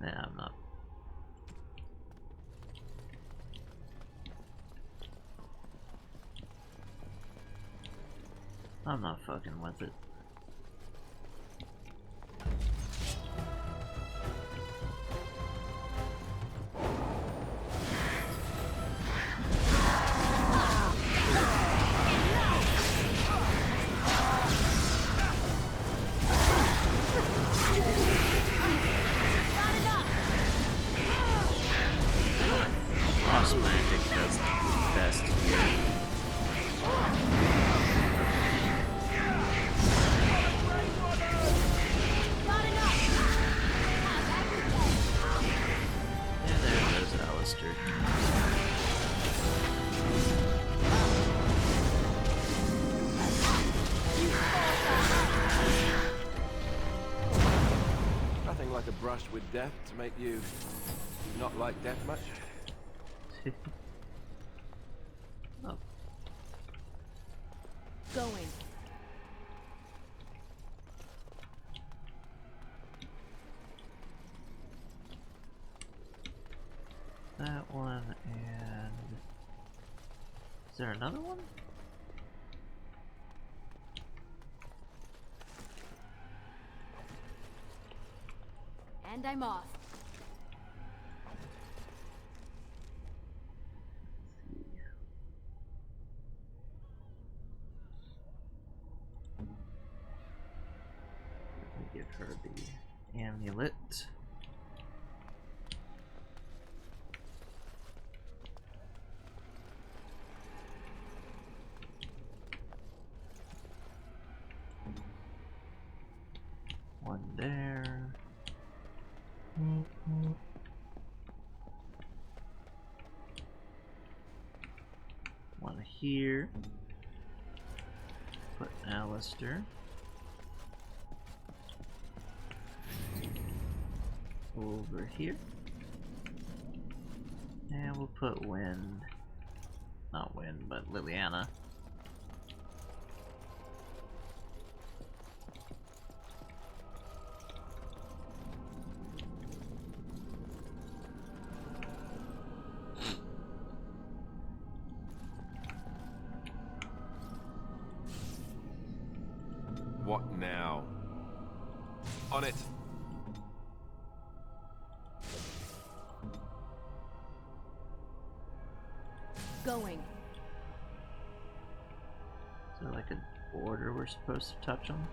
A: Yeah, I'm not. I'm not fucking with it. Awesome magic does the best here. And there goes Alistair.
B: Nothing like a brush with death to make you not like death much.
A: Oh.
D: Going.
A: That one, and is there another one?
D: And I'm off.
A: Let me give her the amulet. One there. One here. Put Alistair. over here. And we'll put Wind. Not Wind, but Liliana.
B: What now? On it.
E: Going.
A: Is there like a border we're supposed to touch on?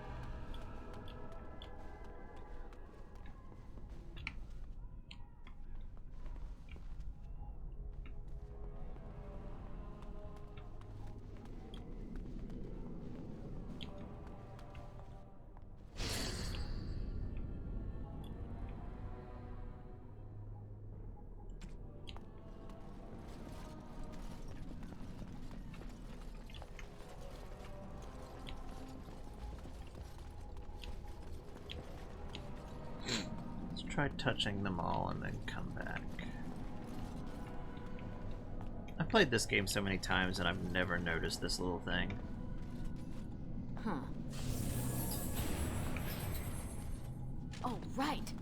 A: Try touching them all and then come back. I've played this game so many times and I've never noticed this little thing.
E: Huh. Oh, right.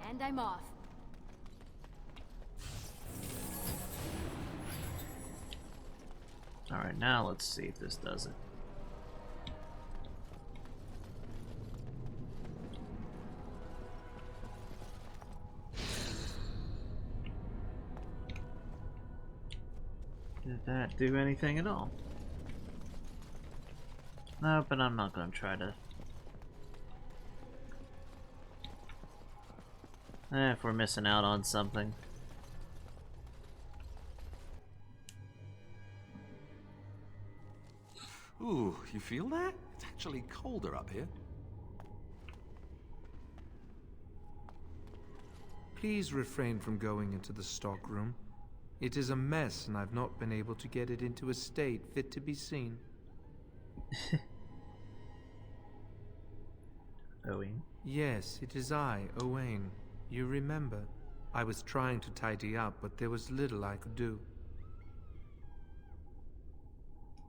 E: And I'm off.
A: Alright, now let's see if this does it. Did that do anything at all? No, but I'm not going to try to. If we're missing out on something.
B: Ooh, you feel that? It's actually colder up here.
M: Please refrain from going into the stockroom. It is a mess, and I've not been able to get it into a state fit to be seen.
A: Owen?
M: Yes, it is I, Owain. You remember. I was trying to tidy up, but there was little I could do.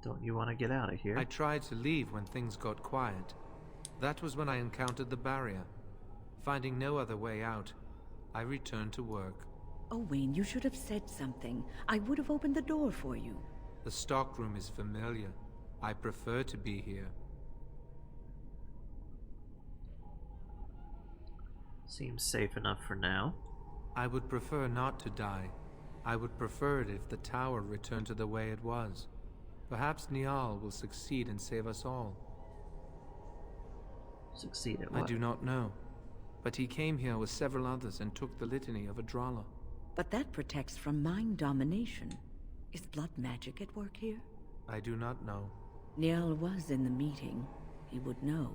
A: Don't you want to get out of here?
M: I tried to leave when things got quiet. That was when I encountered the barrier. Finding no other way out, I returned to work.
L: Owain, you should have said something. I would have opened the door for you.
M: The stockroom is familiar. I prefer to be here.
A: Seems safe enough for now.
M: I would prefer not to die. I would prefer it if the tower returned to the way it was. Perhaps Niall will succeed and save us all.
A: Succeed at what?
M: I do not know. But he came here with several others and took the litany of Adralla.
L: But that protects from mind domination. Is blood magic at work here?
M: I do not know.
L: Niall was in the meeting. He would know.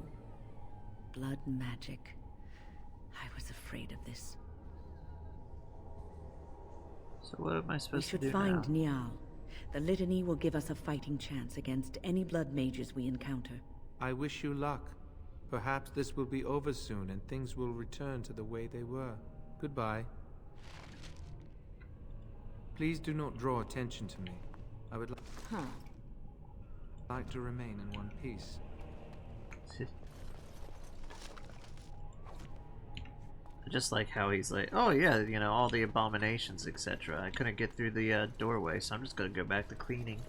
L: Blood magic. I was afraid of this.
A: So what am I supposed to do
L: now? We should find Niall. The litany will give us a fighting chance against any blood mages we encounter.
M: I wish you luck. Perhaps this will be over soon and things will return to the way they were. Goodbye. Please do not draw attention to me. I would like to remain in one piece.
A: I just like how he's like, oh yeah, you know, all the abominations, etc. I couldn't get through the doorway, so I'm just gonna go back to cleaning.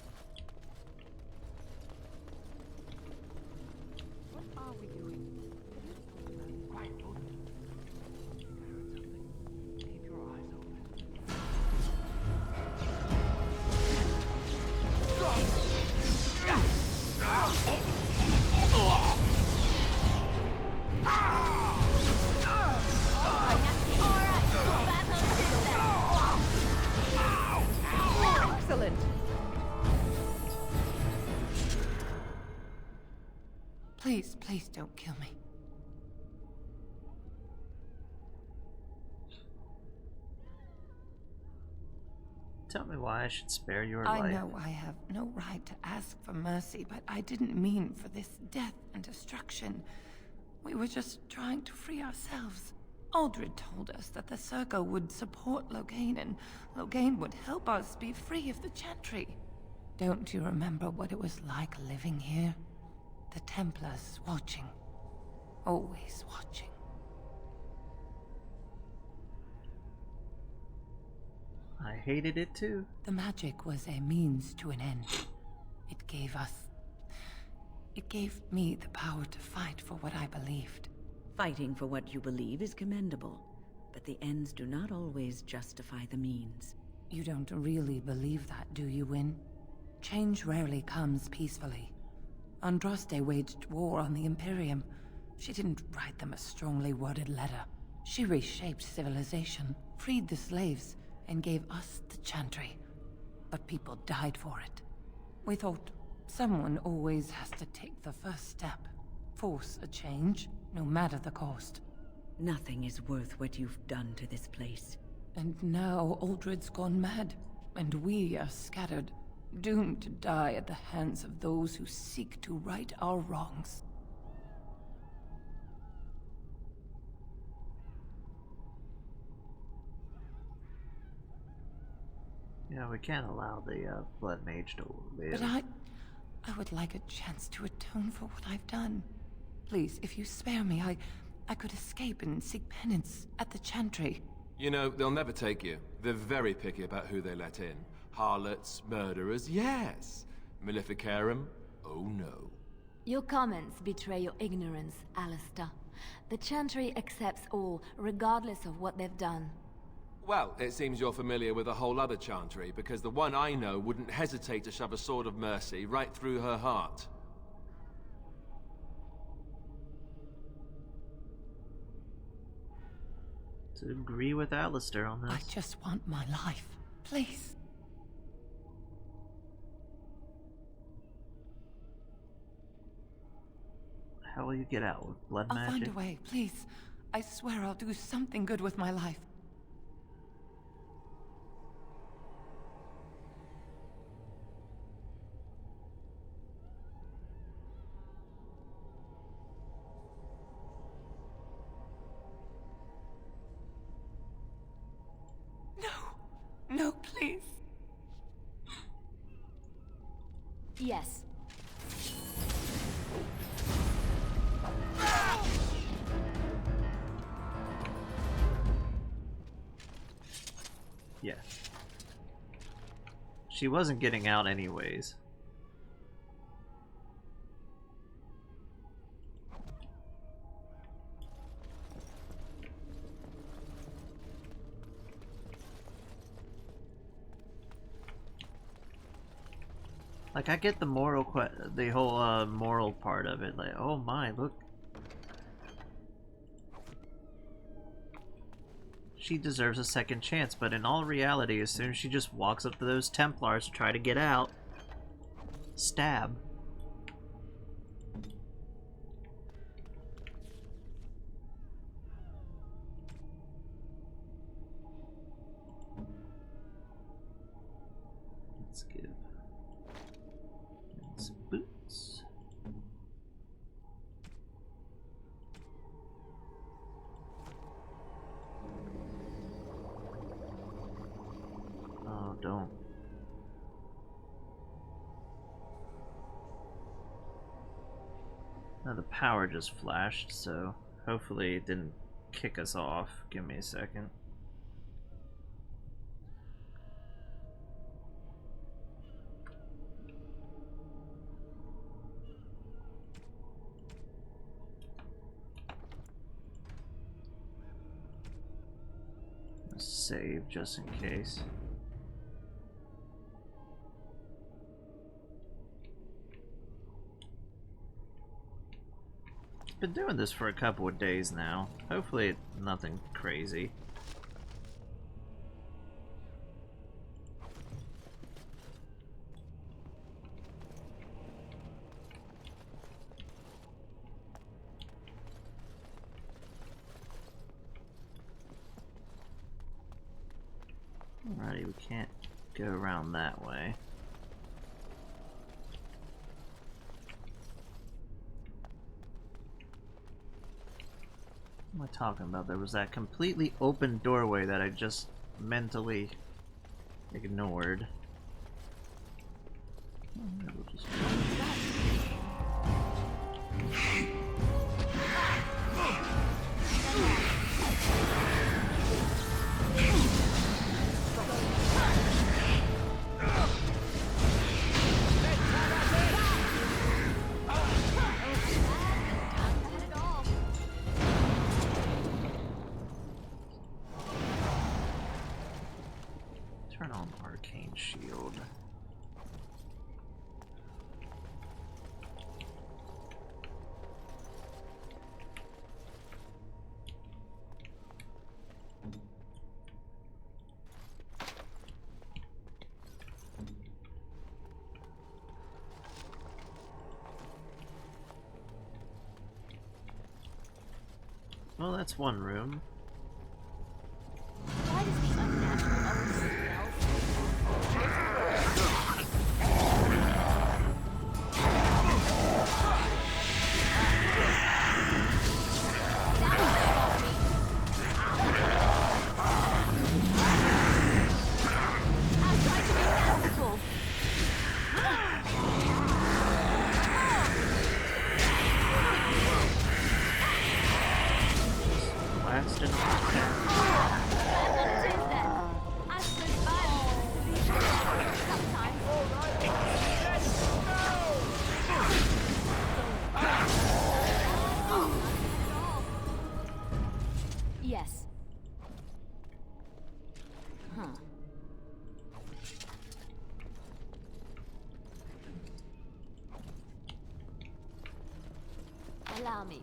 N: Please, please don't kill me.
A: Tell me why I should spare your
N: I
A: life.
N: know I have no right to ask for mercy, but I didn't mean for this death and destruction. We were just trying to free ourselves. Aldred told us that the Circle would support Loghain, and Loghain would help us be free of the Chantry. Don't you remember what it was like living here? The Templars watching. Always watching.
A: I hated it too.
N: The magic was a means to an end. It gave me the power to fight for what I believed.
L: Fighting for what you believe is commendable, but the ends do not always justify the means.
N: You don't really believe that, do you, Wynne? Change rarely comes peacefully. Andraste waged war on the Imperium. She didn't write them a strongly worded letter. She reshaped civilization, freed the slaves, and gave us the Chantry. But people died for it. We thought someone always has to take the first step, force a change, no matter the cost.
L: Nothing is worth what you've done to this place.
N: And now Aldred's gone mad, and we are scattered, doomed to die at the hands of those who seek to right our wrongs.
A: Yeah, we can't allow the Blood Mage to live.
N: But I would like a chance to atone for what I've done. Please, if you spare me, I could escape and seek penance at the Chantry.
B: You know, they'll never take you. They're very picky about who they let in. Harlots, murderers, yes. Maleficarum, oh no.
D: Your comments betray your ignorance, Alistair. The Chantry accepts all, regardless of what they've done.
B: Well, it seems you're familiar with a whole other Chantry, because the one I know wouldn't hesitate to shove a sword of mercy right through her heart.
A: To agree with Alistair on this.
N: I just want my life. Please.
A: How will you get out with blood
N: I'll
A: magic?
N: find a way, please. I swear I'll do something good with my life. No, please.
D: Yes.
A: Yeah. She wasn't getting out anyways. Like, I get the the whole moral part of it. Like, oh my, look. She deserves a second chance, but in all reality, as soon as she just walks up to those Templars to try to get out, stab. Let's give some boots. Oh, don't. Now the power just flashed, so hopefully it didn't kick us off. Give me a second. Save just in case. Been doing this for a couple of days now. Hopefully nothing crazy. Alrighty, we can't Go around that way. What am I talking about? There was that completely open doorway that I just mentally ignored. We'll just... Turn on Arcane Shield. Well, that's one room.
D: Why does the unnatural always
A: Blasting off.
D: Yes. Huh. Allow me.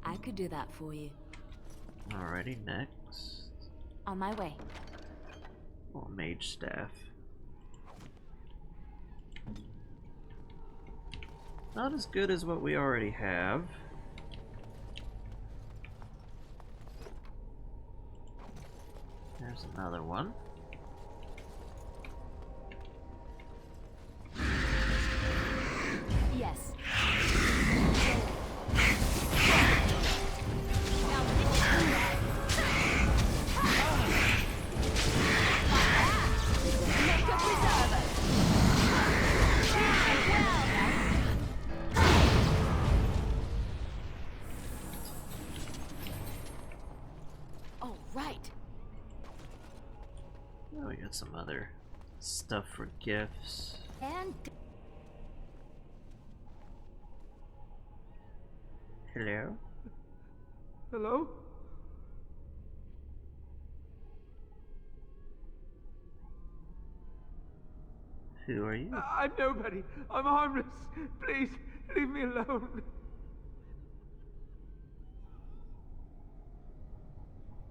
D: I could do that for you.
A: Alrighty, next.
D: On my way.
A: Oh, mage staff. Not as good as what we already have. There's another one.
D: Yes. Oh, right.
A: Oh, we got some other stuff for gifts.
D: And
A: Hello?
K: Hello?
A: Who are you?
K: I'm nobody. I'm harmless. Please, leave me alone.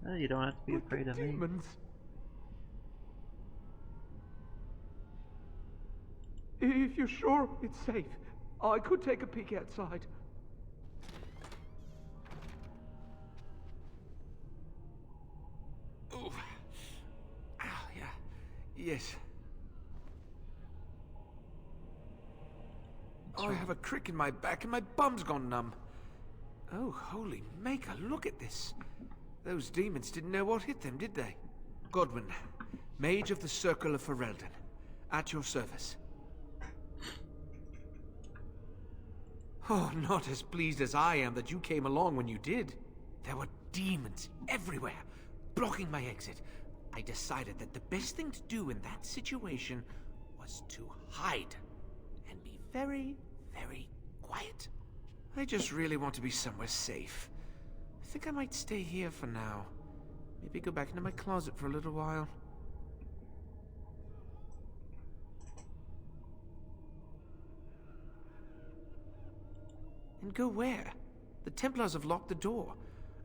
A: Oh, you don't have to be afraid of me.
K: Demons. If you're sure it's safe, I could take a peek outside.
B: Oh. Ow, yeah. Yes. Oh, I have a crick in my back and my bum's gone numb. Oh, holy maker, look at this. Those demons didn't know what hit them, did they? Godwin, Mage of the Circle of Ferelden, at your service. Oh, not as pleased as I am that you came along when you did. There were demons everywhere, blocking my exit. I decided that the best thing to do in that situation was to hide and be very, very quiet. I just really want to be somewhere safe. I think I might stay here for now. Maybe go back into my closet for a little while. And go where? The Templars have locked the door.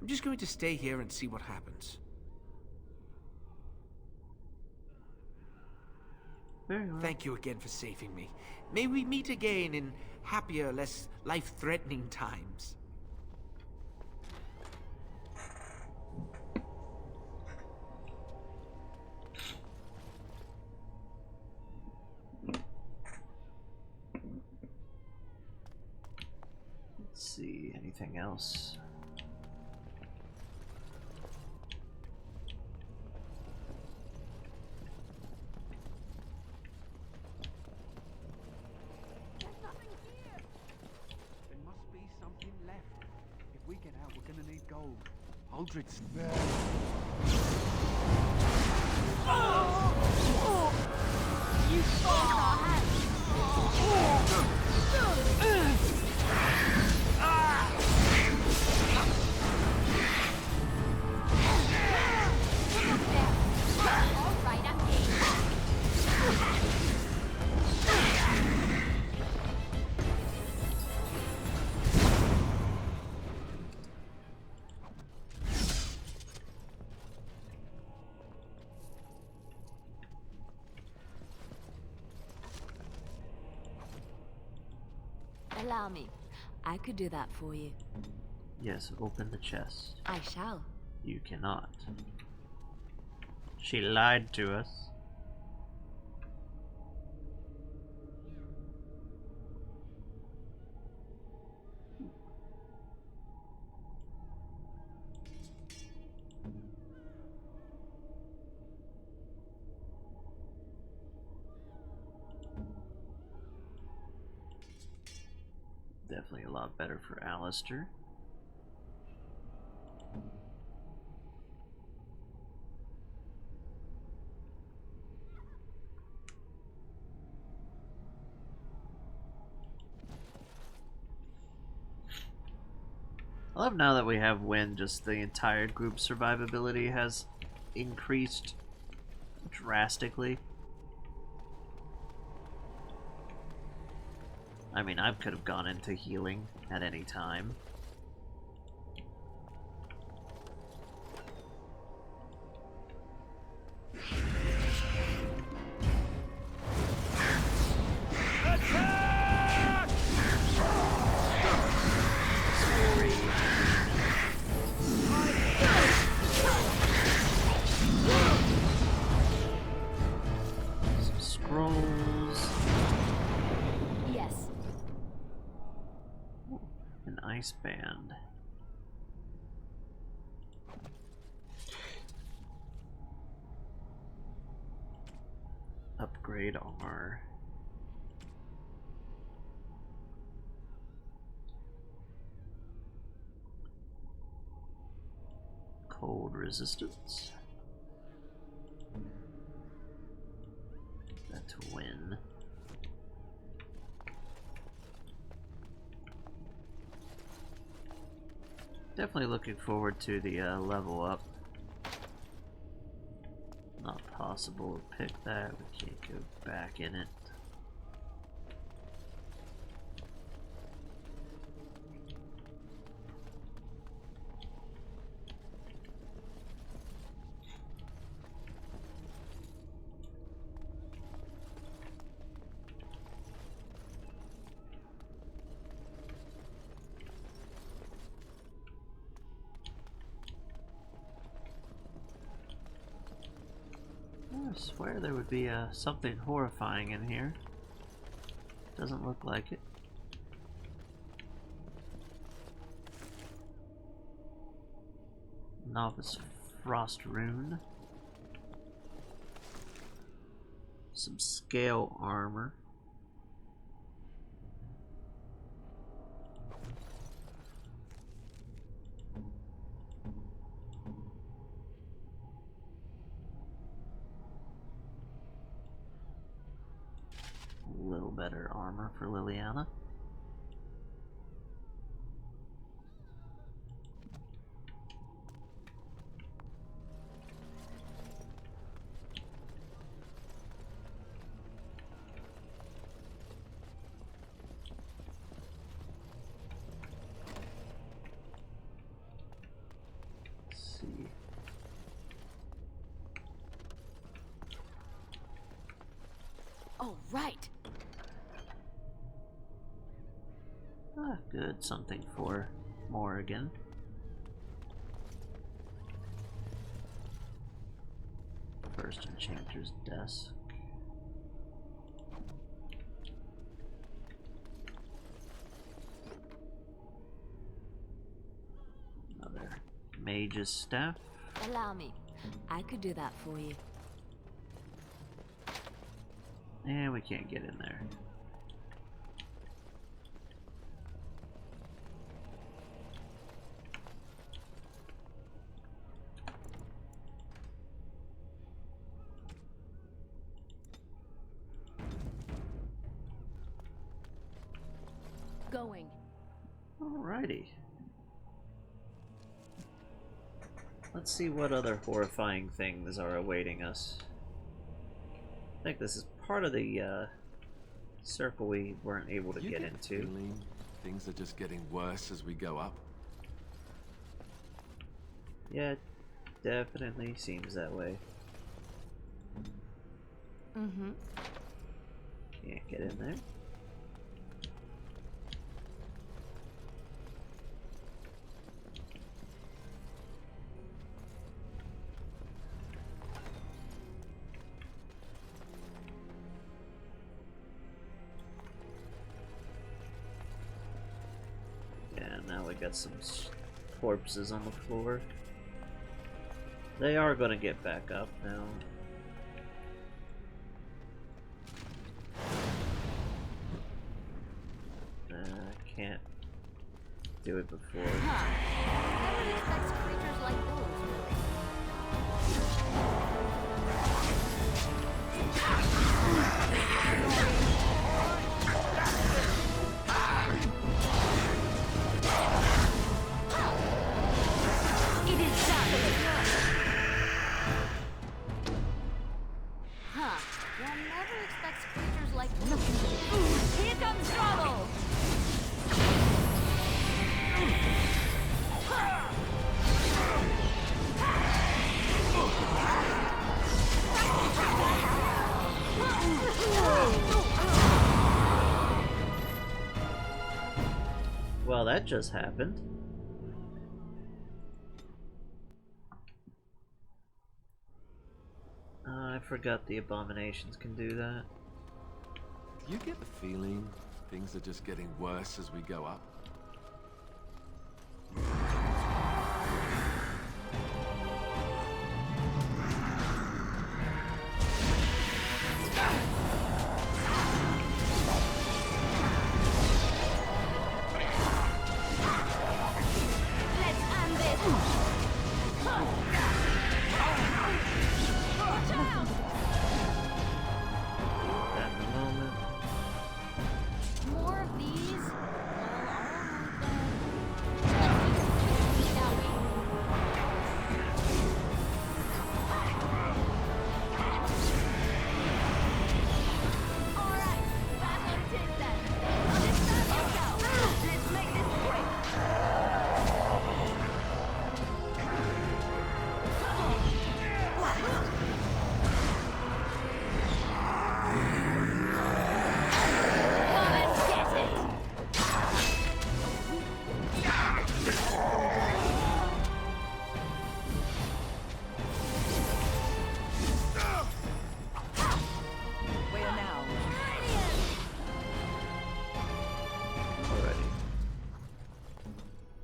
B: I'm just going to stay here and see what happens.
A: Very well.
B: Thank you again for saving me. May we meet again in happier, less life-threatening times.
A: see, anything else?
O: There must be something left. If we get out, we're gonna need gold. Aldrid's there.
D: You forced our hands. All right, I'm game. Allow me. I could do that for you.
A: Yes, open the chest.
D: I shall.
A: You cannot. She lied to us. Definitely a lot better for Alistair. I love now that we have Wind, just the entire group survivability has increased drastically. I mean, I could have gone into healing at any time. Some scrolls.
D: Yes.
A: An ice band. Upgrade armor. Cold resistance. That's win. Definitely looking forward to the level up. Not possible to pick that. We can't go back in it. I swear there would be something horrifying in here. Doesn't look like it. Novice Frost Rune. Some scale armor. A little better armor for Liliana. Let's see.
D: All right.
A: Ah, good. Something for Morrigan. First Enchanter's Desk. mage's staff.
D: Allow me. I could do that for you.
A: And we can't get in there.
E: Going.
A: Alrighty. Let's see what other horrifying things are awaiting us. I think this is part of the circle we weren't able to get into.
B: Feeling things are just getting worse as we go up.
A: Yeah, it definitely seems that way.
D: Mm-hmm.
A: Can't get in there. Now we got some corpses on the floor. They are gonna get back up now. Can't do it before.
D: Nobody expects creatures like those, really. It is done. Huh. One never expects creatures like those. Here comes trouble!
A: Well, that just happened. I forgot the abominations can do that.
B: Do you get the feeling things are just getting worse as we go up?
D: More of these?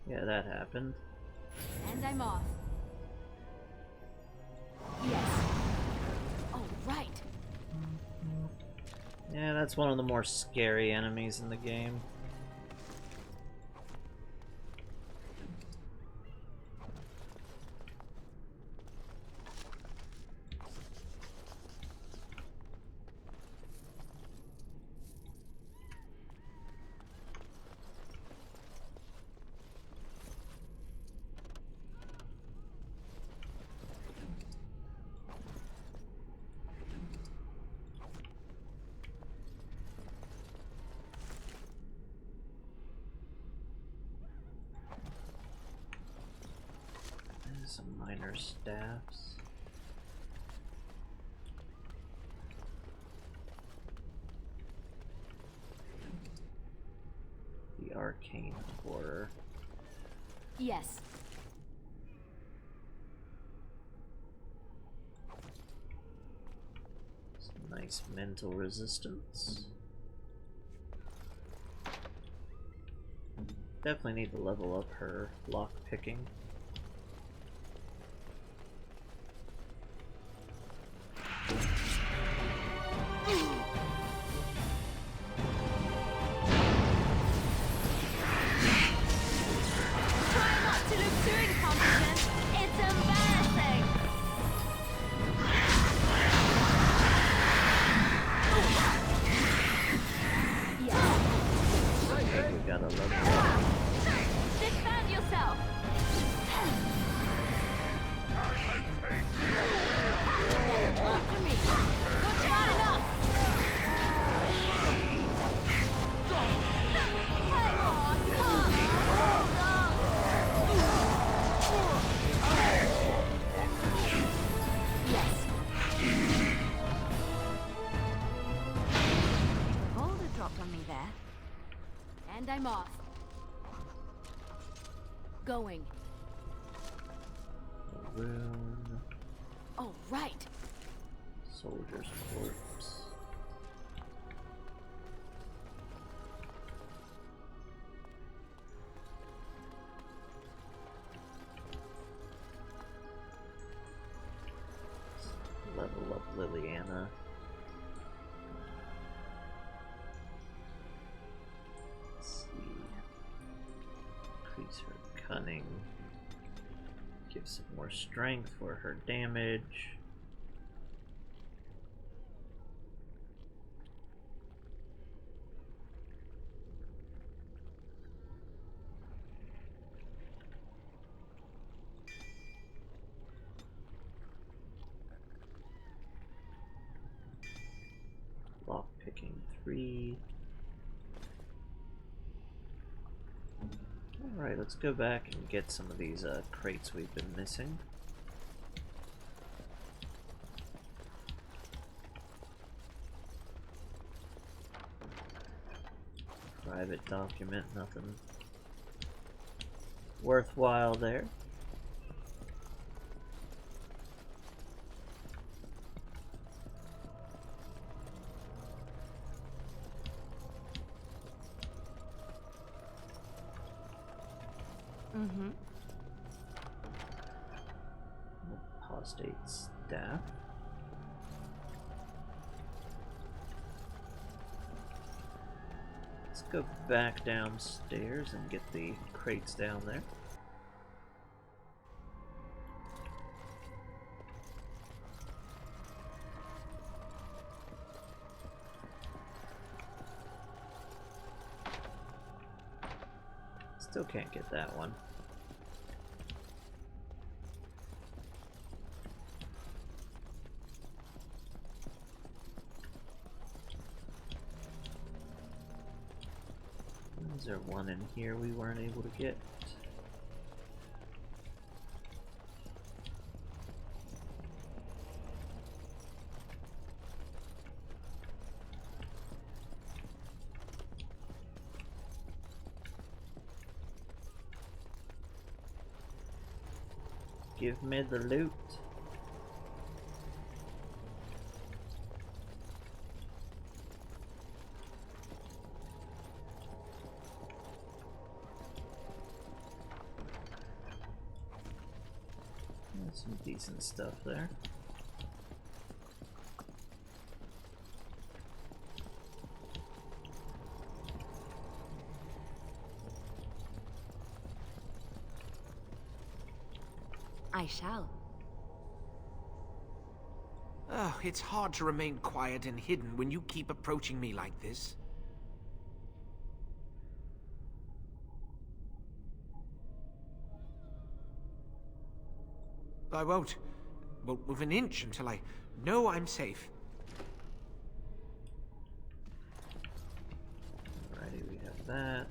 A: Yeah, that happened.
D: And I'm off. Yes. Oh, right.
A: Yeah, that's one of the more scary enemies in the game. Some minor staffs. The arcane horror.
D: Yes.
A: Some nice mental resistance. Definitely need to level up her lock picking.
D: from me there.
E: And I'm off. Going.
A: A room.
E: Oh, right.
A: Soldier's corpse. Level up Liliana. Let's see. Increase her cunning. Give some more strength for her damage. Lock picking 3. Alright, let's go back and get some of these crates we've been missing. Private document, nothing worthwhile there.
D: Mm-hmm.
A: Apostate staff. Let's go back downstairs and get the crates down there. Still can't get that one. Is there one in here we weren't able to get? Give me the loot. There's some decent stuff there.
D: I shall.
P: Oh, it's hard to remain quiet and hidden when you keep approaching me like this. I won't move an inch until I know I'm safe.
A: Alrighty, we have that.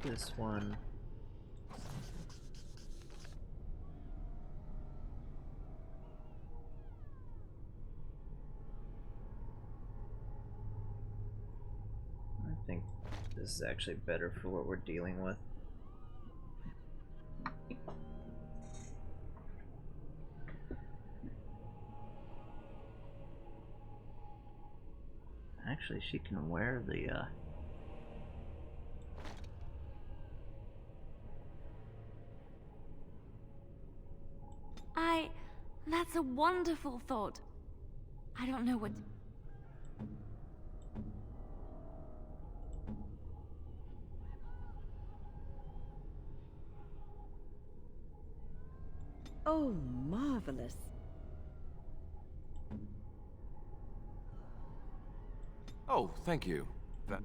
A: This one. I think this is actually better for what we're dealing with. Actually, she can wear the
D: That's a wonderful thought. I don't know what...
L: Oh, marvelous.
B: Oh, thank you. That...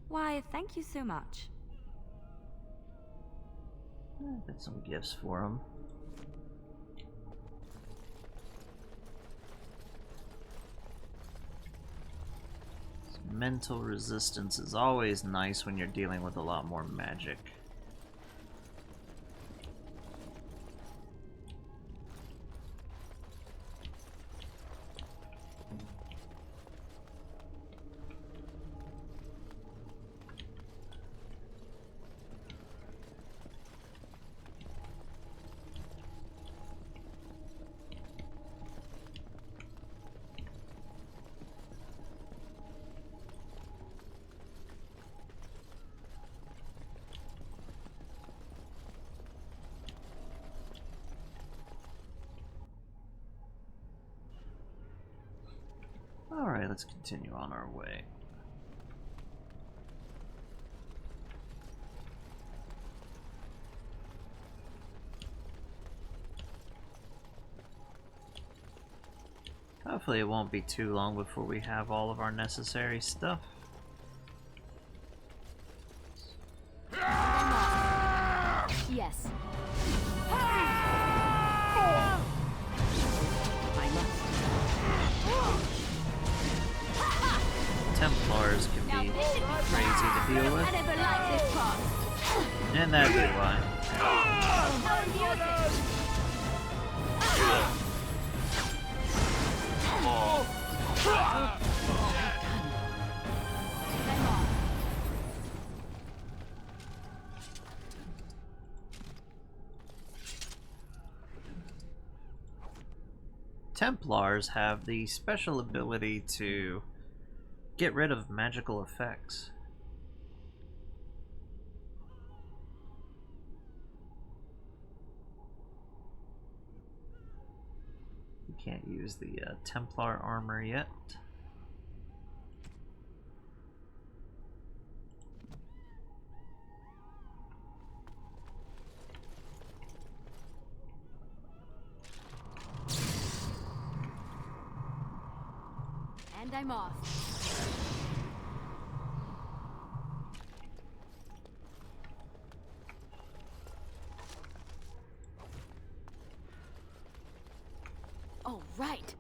D: Why, thank you so much.
A: Got some gifts for him. Elemental resistance is always nice when you're dealing with a lot more magic. Alright, let's continue on our way. Hopefully it won't be too long before we have all of our necessary stuff.
D: Yes.
A: Templars can be crazy to deal with.
D: I never liked this part.
A: And that'd be why. Templars have the special ability to get rid of magical effects. We can't use the Templar armor yet.
D: And I'm off. Oh, right.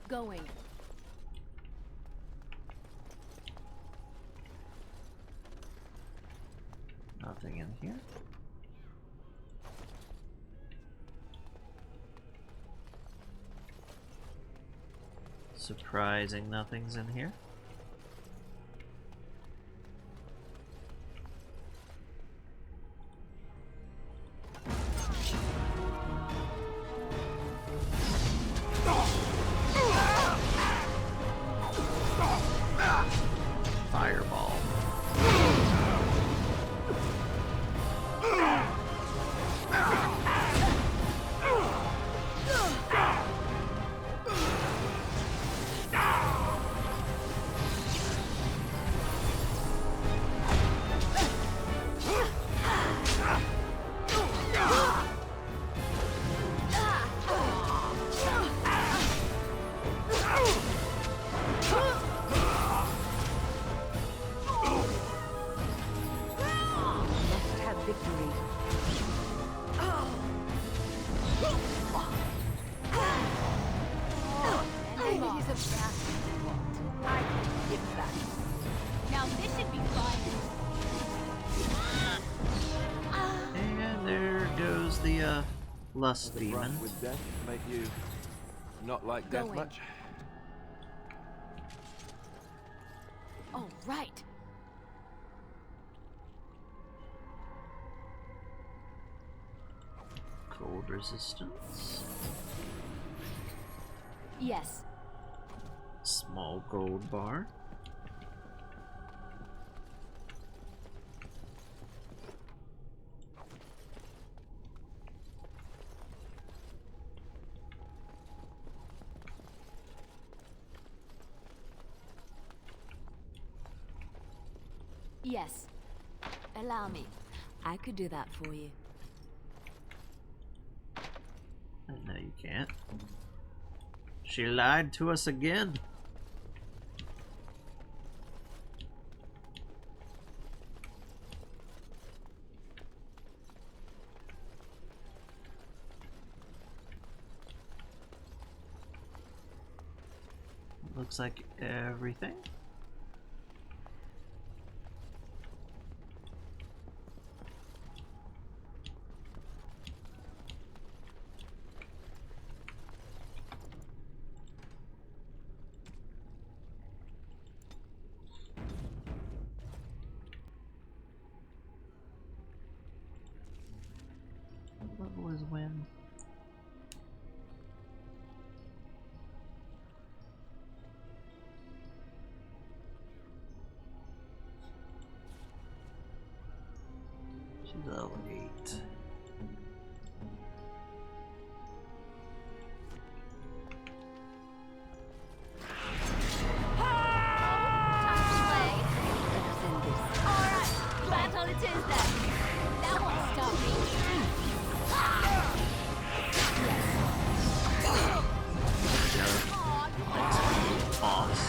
D: Going.
A: Nothing in here. Surprising nothing's in here. Fireball.
D: Now this should be fun.
A: And there goes the lust demon.
B: With death make you not like death
D: Going.
B: much?
D: Oh, right.
A: Cold resistance.
D: Yes.
A: Small gold bar.
D: Yes. Allow me.
E: I could do that for you.
A: No, you can't. She lied to us again. looks like everything. What level is when? She's level 8.
D: Battle it is then. That won't stop me.
A: Next boss.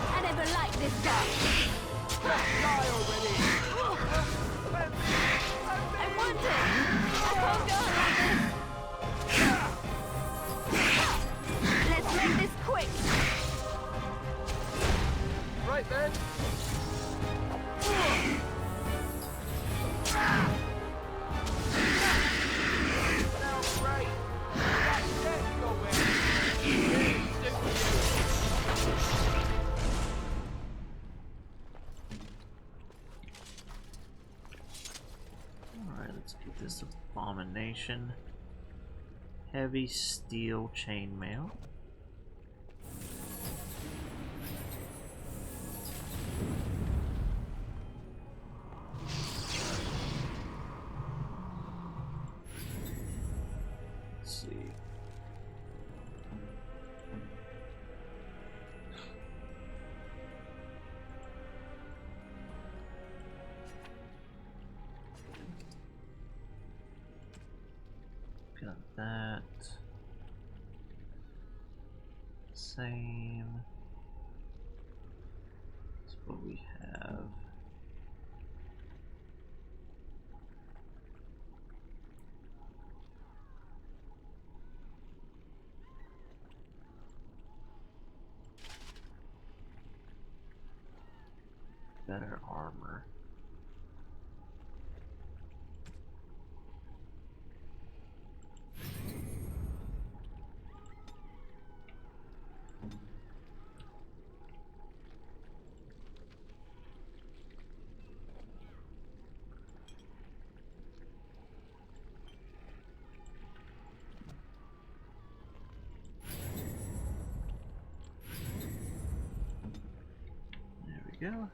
D: I never liked this guy. I want it. I can't go like this. Let's make this quick.
K: Right then. Sounds right. That's it, go back.
A: Alright, let's get this abomination. Heavy steel chainmail. Let's see. Got that. Same. That's what we have. Better armor. There we go.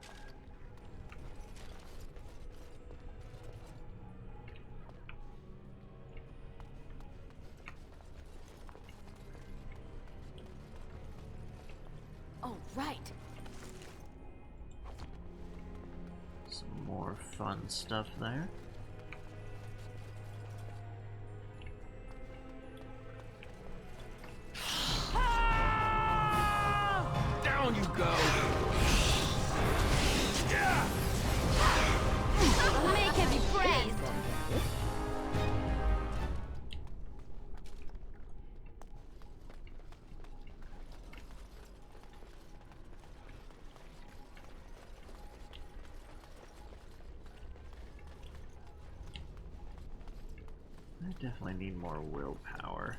D: Oh, right.
A: Some more fun stuff there.
K: Down you go.
D: Make it be praised.
A: I definitely need more willpower.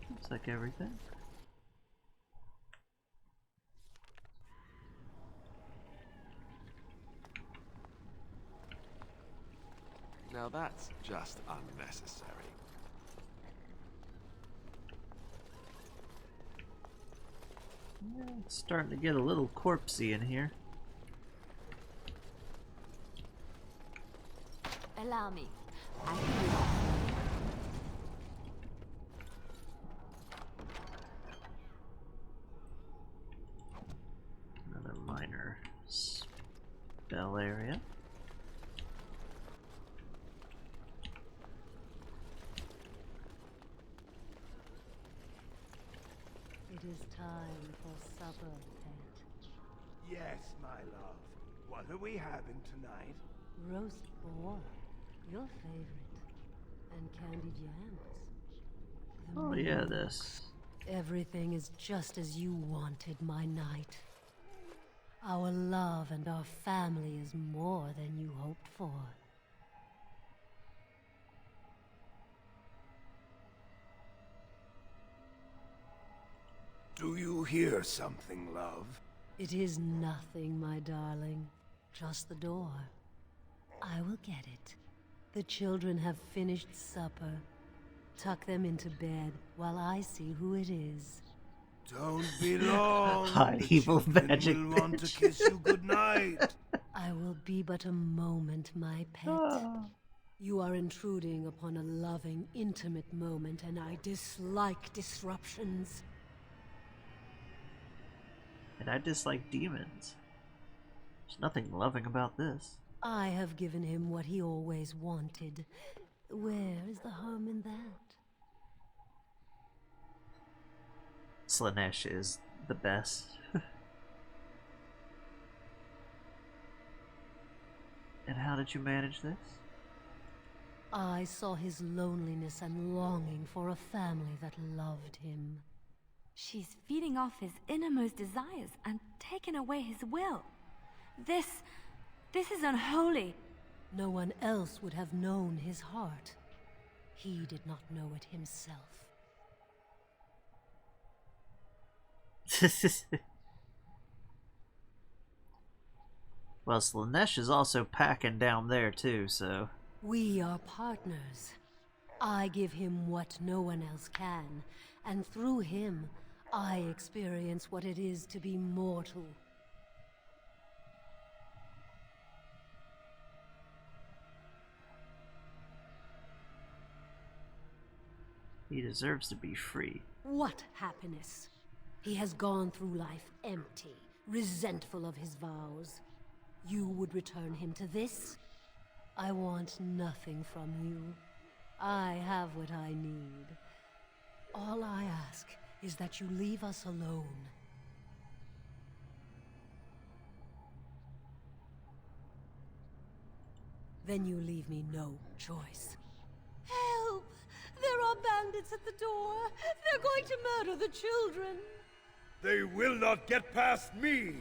A: Looks like everything.
B: that's just unnecessary.
A: Yeah, it's starting to get a little corpsey in here.
D: Allow me. I can do that.
A: Another minor spell area.
Q: It is time for supper, pet.
H: Yes, my love. What are we having tonight?
Q: Roast boar, your favorite, and candied yams.
A: Oh yeah, this.
Q: Everything is just as you wanted, my knight. Our love and our family is more than you hoped for.
H: Do you hear something, love?
Q: It is nothing, my darling. Just the door. I will get it. The children have finished supper. Tuck them into bed while I see who it is.
H: Don't be long.
A: High
H: The
A: evil
H: children
A: magic
H: will want to kiss you goodnight.
Q: I will be but a moment, my pet. You are intruding upon a loving, intimate moment, and I dislike disruptions.
A: And I dislike demons. There's nothing loving about this.
Q: I have given him what he always wanted. Where is the harm in that?
A: Slanesh is the best. And how did you manage this?
Q: I saw his loneliness and longing for a family that loved him.
D: She's feeding off his innermost desires and taking away his will. This is unholy.
Q: No one else would have known his heart. He did not know it himself.
A: Well, Slanesh is also packing down there too, so...
Q: We are partners. I give him what no one else can, and through him, I experience what it is to be mortal.
A: He deserves to be free.
Q: What happiness! He has gone through life empty, resentful of his vows. You would return him to this? I want nothing from you. I have what I need. All I ask is that you leave us alone. Then you leave me no choice. Help! There are bandits at the door! They're going to murder the children!
H: They will not get past me!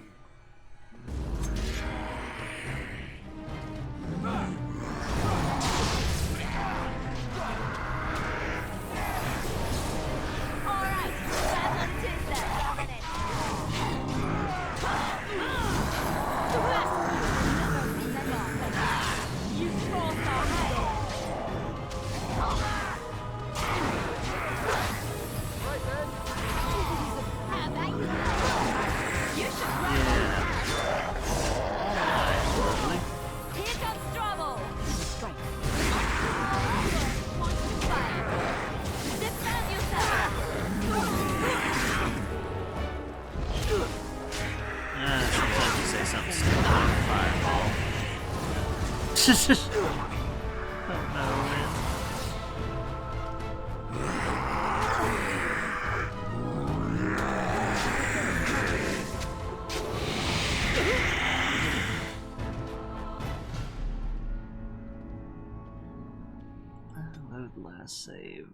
A: Sometimes you say something stupid like fireball. Don't know when. Load last save.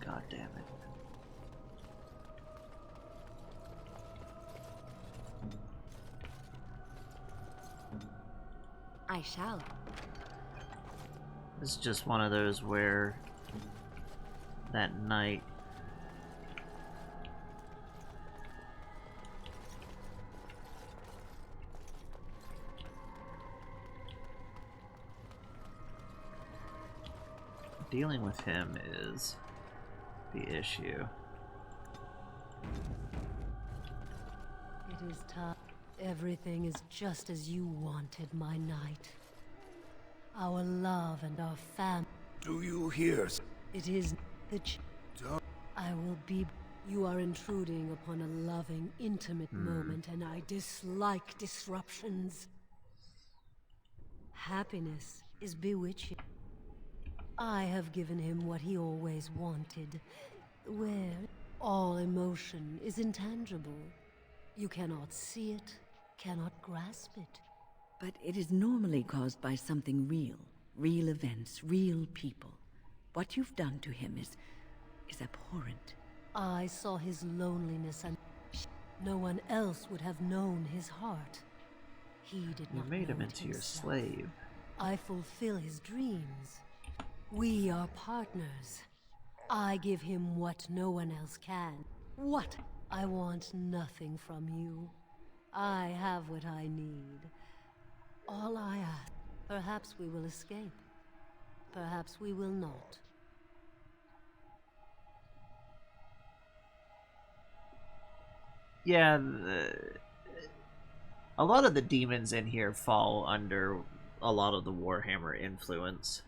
A: God damn it.
D: I shall.
A: It's just one of those where that night dealing with him is the issue.
Q: It is time. Everything is just as you wanted, my knight. Our love and our family.
H: Do you hear?
Q: It is the I will be. You are intruding upon a loving, intimate moment, and I dislike disruptions. Happiness is bewitching. I have given him what he always wanted, where all emotion is intangible. You cannot see it, cannot grasp it.
L: But it is normally caused by something real. Real events, real people. What you've done to him is abhorrent.
Q: I saw his loneliness, and no one else would have known his heart. He did not.
A: You made him
Q: know
A: into
Q: it
A: your
Q: himself.
A: slave.
Q: I fulfill his dreams. We are partners. I give him what no one else can. What? I want nothing from you. I have what I need. All I ask. Perhaps we will escape. Perhaps we will not.
A: Yeah, a lot of the demons in here fall under a lot of the Warhammer influence.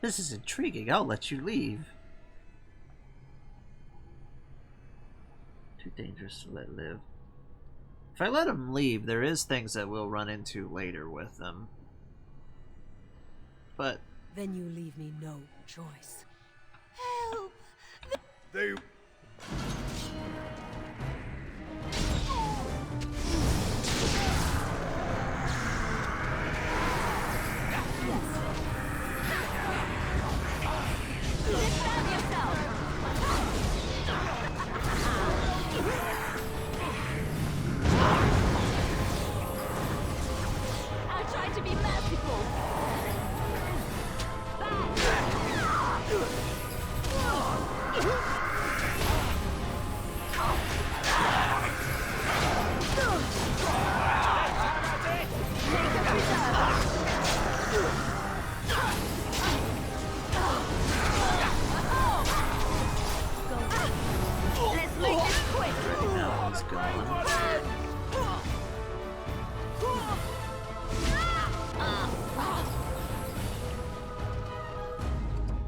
A: This is intriguing. I'll let you leave. Too dangerous to let live. If I let him leave, there is things that we'll run into later with them. But
Q: then you leave me no choice. Help!
H: They...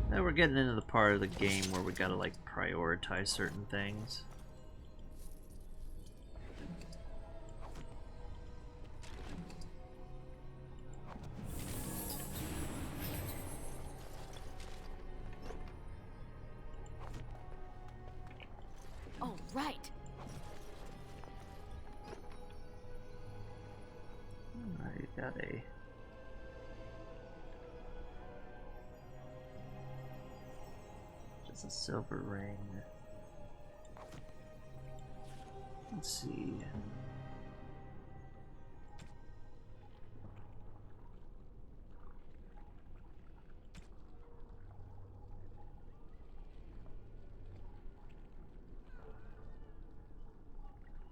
A: now we're getting into the part of the game where we gotta like prioritize certain things.
D: All right.
A: Alright, got a just a silver ring. Let's see.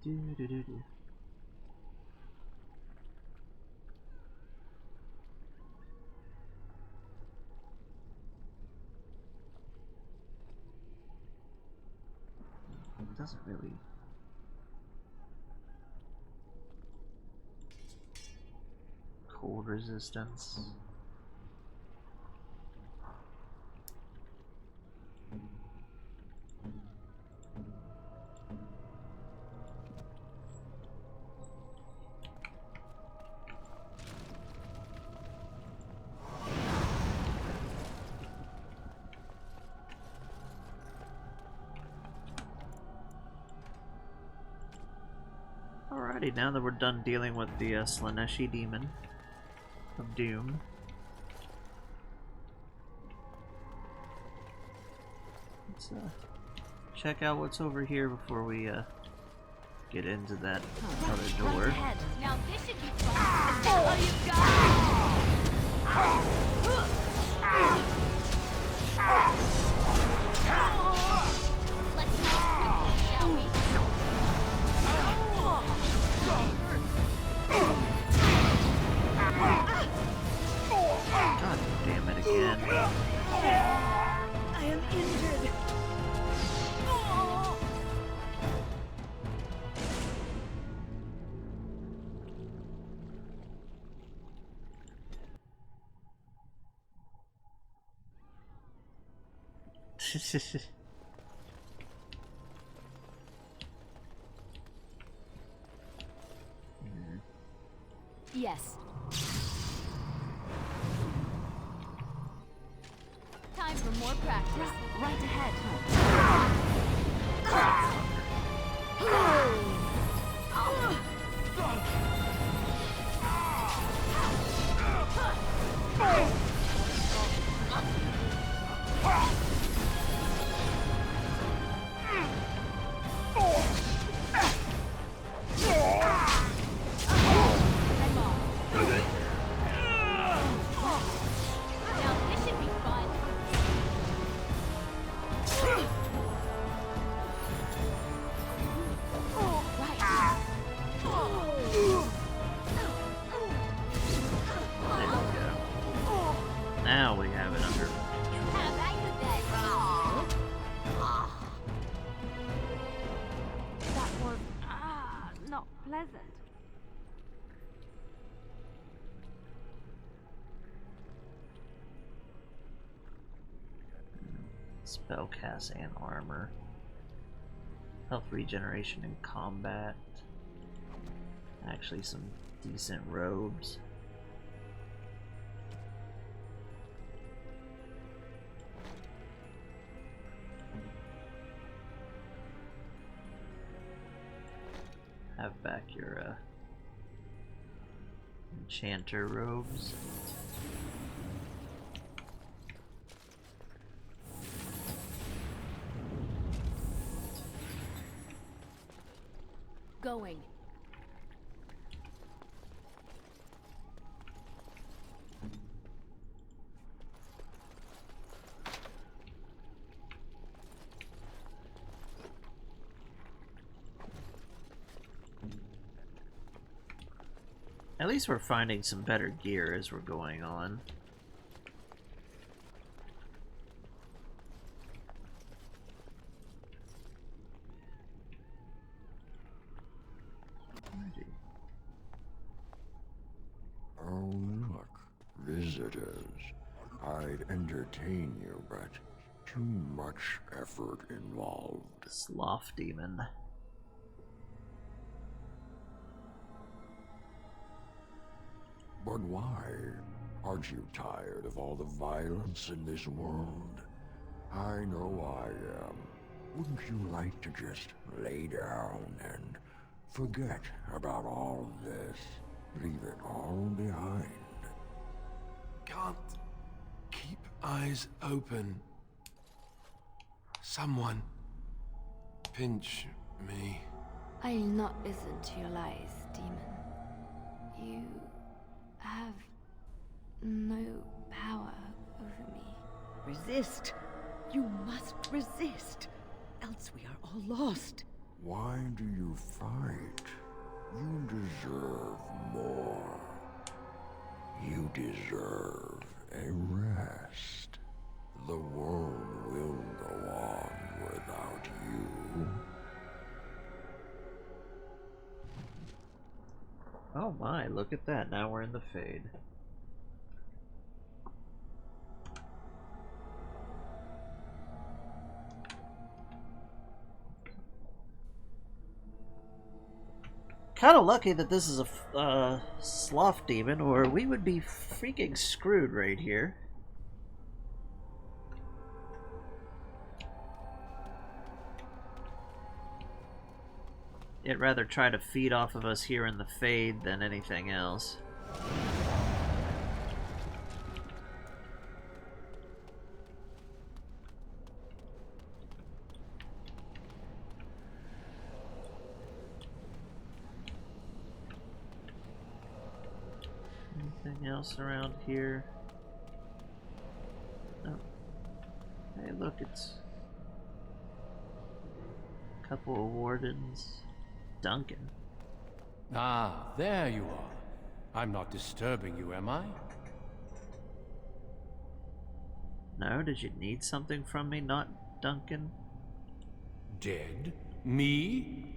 A: Do. It doesn't really. Cold resistance. Alrighty, now that we're done dealing with the Slaneshi demon of Doom. Let's check out what's over here before we get into that other door.
D: Now this should be fun. Is that all you've got?
A: God damn it again.
L: I am injured.
D: Yes. Time for more practice. Right ahead.
A: Now we have it under.
D: That was not pleasant.
A: Spellcast and armor. Health regeneration in combat. Actually, some decent robes. Have back your enchanter robes.
D: Going.
A: At least we're finding some better gear as we're going on.
H: Oh, look. Visitors. I'd entertain you, but too much effort involved.
A: Sloth demon.
H: But why? Aren't you tired of all the violence in this world? I know I am. Wouldn't you like to just lay down and forget about all of this? Leave it all behind.
B: Can't keep eyes open. Someone pinch me.
D: I'll not listen to your lies, demon. You have no power over me.
L: Resist. You must resist. Else we are all lost.
H: Why do you fight? You deserve more. You deserve a rest. The world will go on without you.
A: Oh my, look at that. Now we're in the Fade. Kind of lucky that this is a sloth demon, or we would be freaking screwed right here. It'd rather try to feed off of us here in the Fade than anything else. Anything else around here? No. Hey, look, it's a couple of wardens. Duncan.
R: Ah, there you are. I'm not disturbing you, am I?
A: No, did you need something from me, not Duncan?
R: Dead? Me?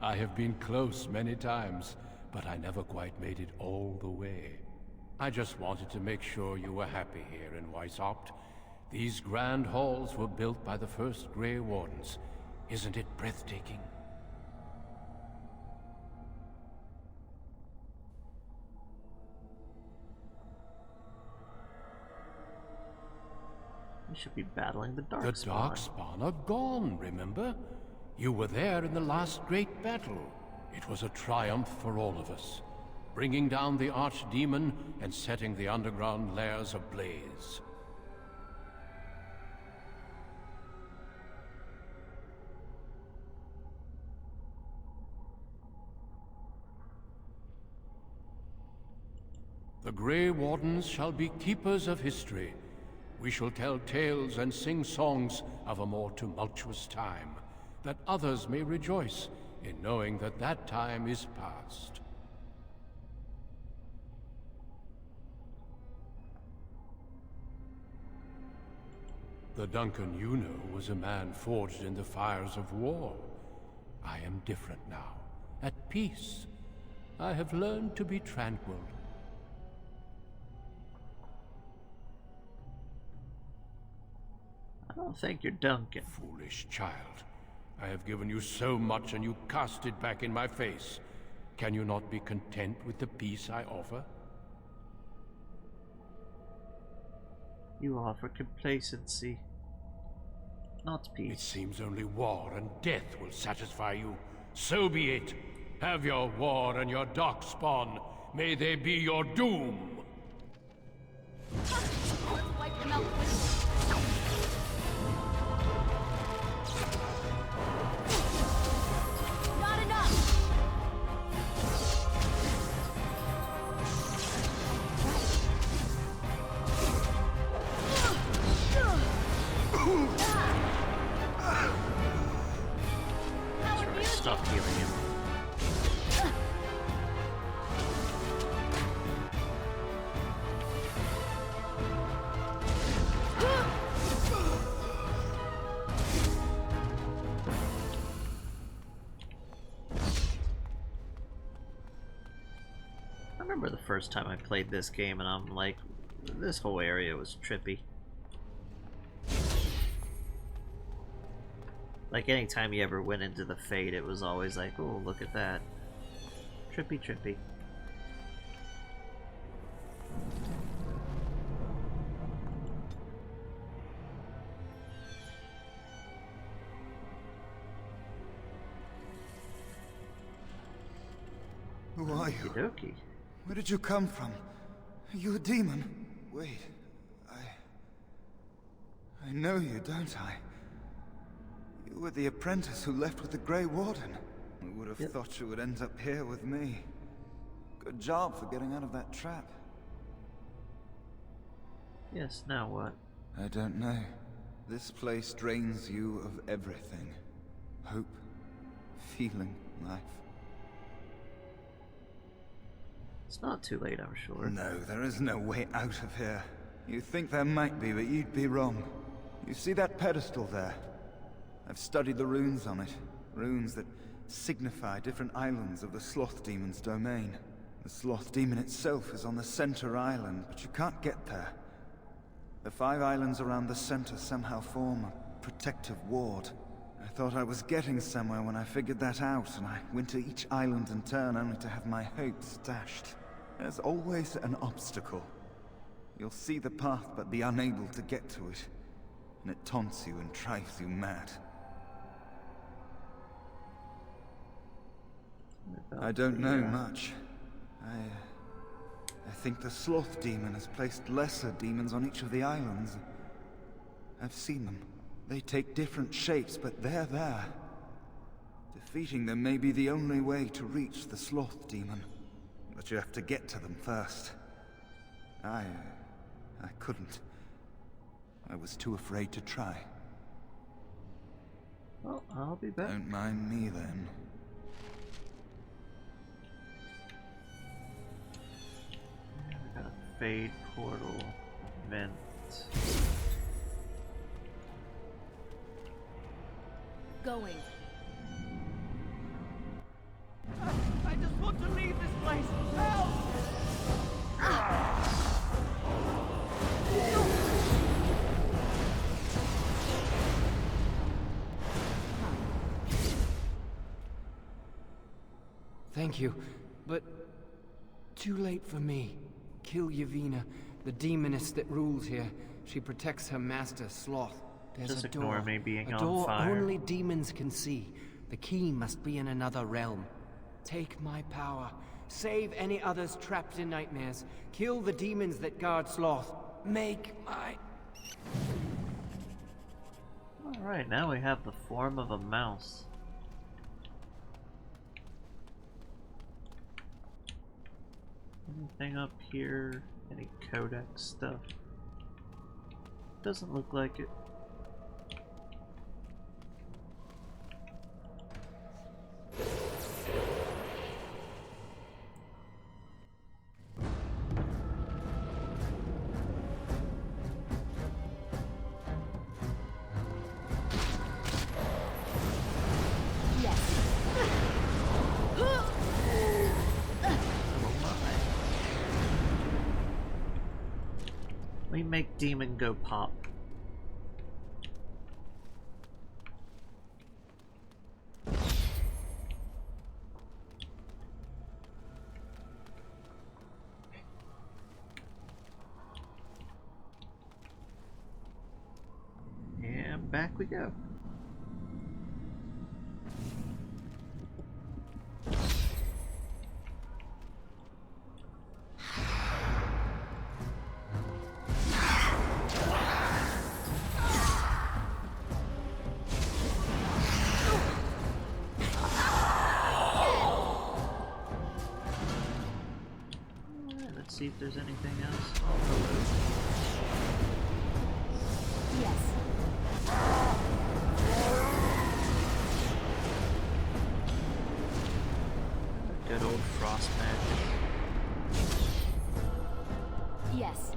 R: I have been close many times, but I never quite made it all the way. I just wanted to make sure you were happy here in Weishaupt. These grand halls were built by the first Grey Wardens. Isn't it breathtaking?
A: We should be battling the Darkspawn.
R: The Darkspawn are gone, remember? You were there in the last great battle. It was a triumph for all of us, bringing down the Archdemon and setting the underground lairs ablaze. The Grey Wardens shall be keepers of history. We shall tell tales and sing songs of a more tumultuous time, that others may rejoice in knowing that that time is past. The Duncan you know was a man forged in the fires of war. I am different now, at peace. I have learned to be tranquil.
A: I don't think you're Duncan.
R: Foolish child. I have given you so much and you cast it back in my face. Can you not be content with the peace I offer?
A: You offer complacency, not peace.
R: It seems only war and death will satisfy you. So be it. Have your war and your Darkspawn. May they be your doom.
D: Wipe them out quickly. Not enough!
A: Stop healing him. I remember the first time I played this game and I'm like, this whole area was trippy. Like, anytime you ever went into the Fade, it was always like, oh, look at that. Trippy, trippy.
S: Who are you?
A: Okie
S: Where did you come from? Are you a demon? Wait, I know you, don't I? You were the apprentice who left with the Grey Warden. I would have thought you would end up here with me. Good job for getting out of that trap.
A: Yes, now what?
S: I don't know. This place drains you of everything. Hope, feeling, life.
A: It's not too late, I'm sure.
S: No, there is no way out of here. You think there might be, but you'd be wrong. You see that pedestal there? I've studied the runes on it. Runes that signify different islands of the Sloth Demon's domain. The Sloth Demon itself is on the center island, but you can't get there. The 5 islands around the center somehow form a protective ward. I thought I was getting somewhere when I figured that out, and I went to each island in turn only to have my hopes dashed. There's always an obstacle. You'll see the path but be unable to get to it, and it taunts you and drives you mad. I don't know much. I think the Sloth Demon has placed lesser demons on each of the islands. I've seen them. They take different shapes, but they're there. Defeating them may be the only way to reach the Sloth Demon. But you have to get to them first. I couldn't. I was too afraid to try.
A: Well, I'll be back.
S: Don't mind me then.
A: We got a Fade portal vent.
Q: Going.
O: I just want to leave this place. Help!
T: Thank you, but too late for me. Kill Yavina, the demoness that rules here. She protects her master, Sloth. There's
A: Just
T: a
A: ignore
T: door.
A: me being
T: a
A: on
T: door
A: fire.
T: only demons can see. The key must be in another realm. Take my power. Save any others trapped in nightmares. Kill the demons that guard Sloth. Make my...
A: Alright, now we have the form of a mouse. Anything up here? Any codex stuff? Doesn't look like it. We make demon go pop. And back we go. See if there's anything else.
Q: Yes.
A: Good old frost magic.
Q: Yes.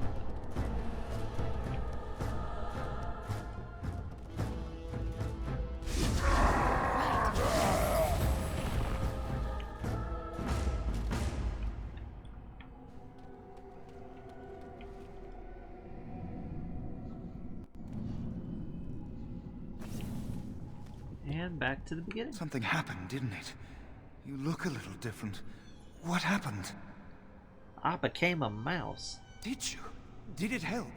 Q: And back to the beginning.
S: Something happened, didn't it? You look a little different. What happened?
A: I became a mouse.
S: Did you? Did it help?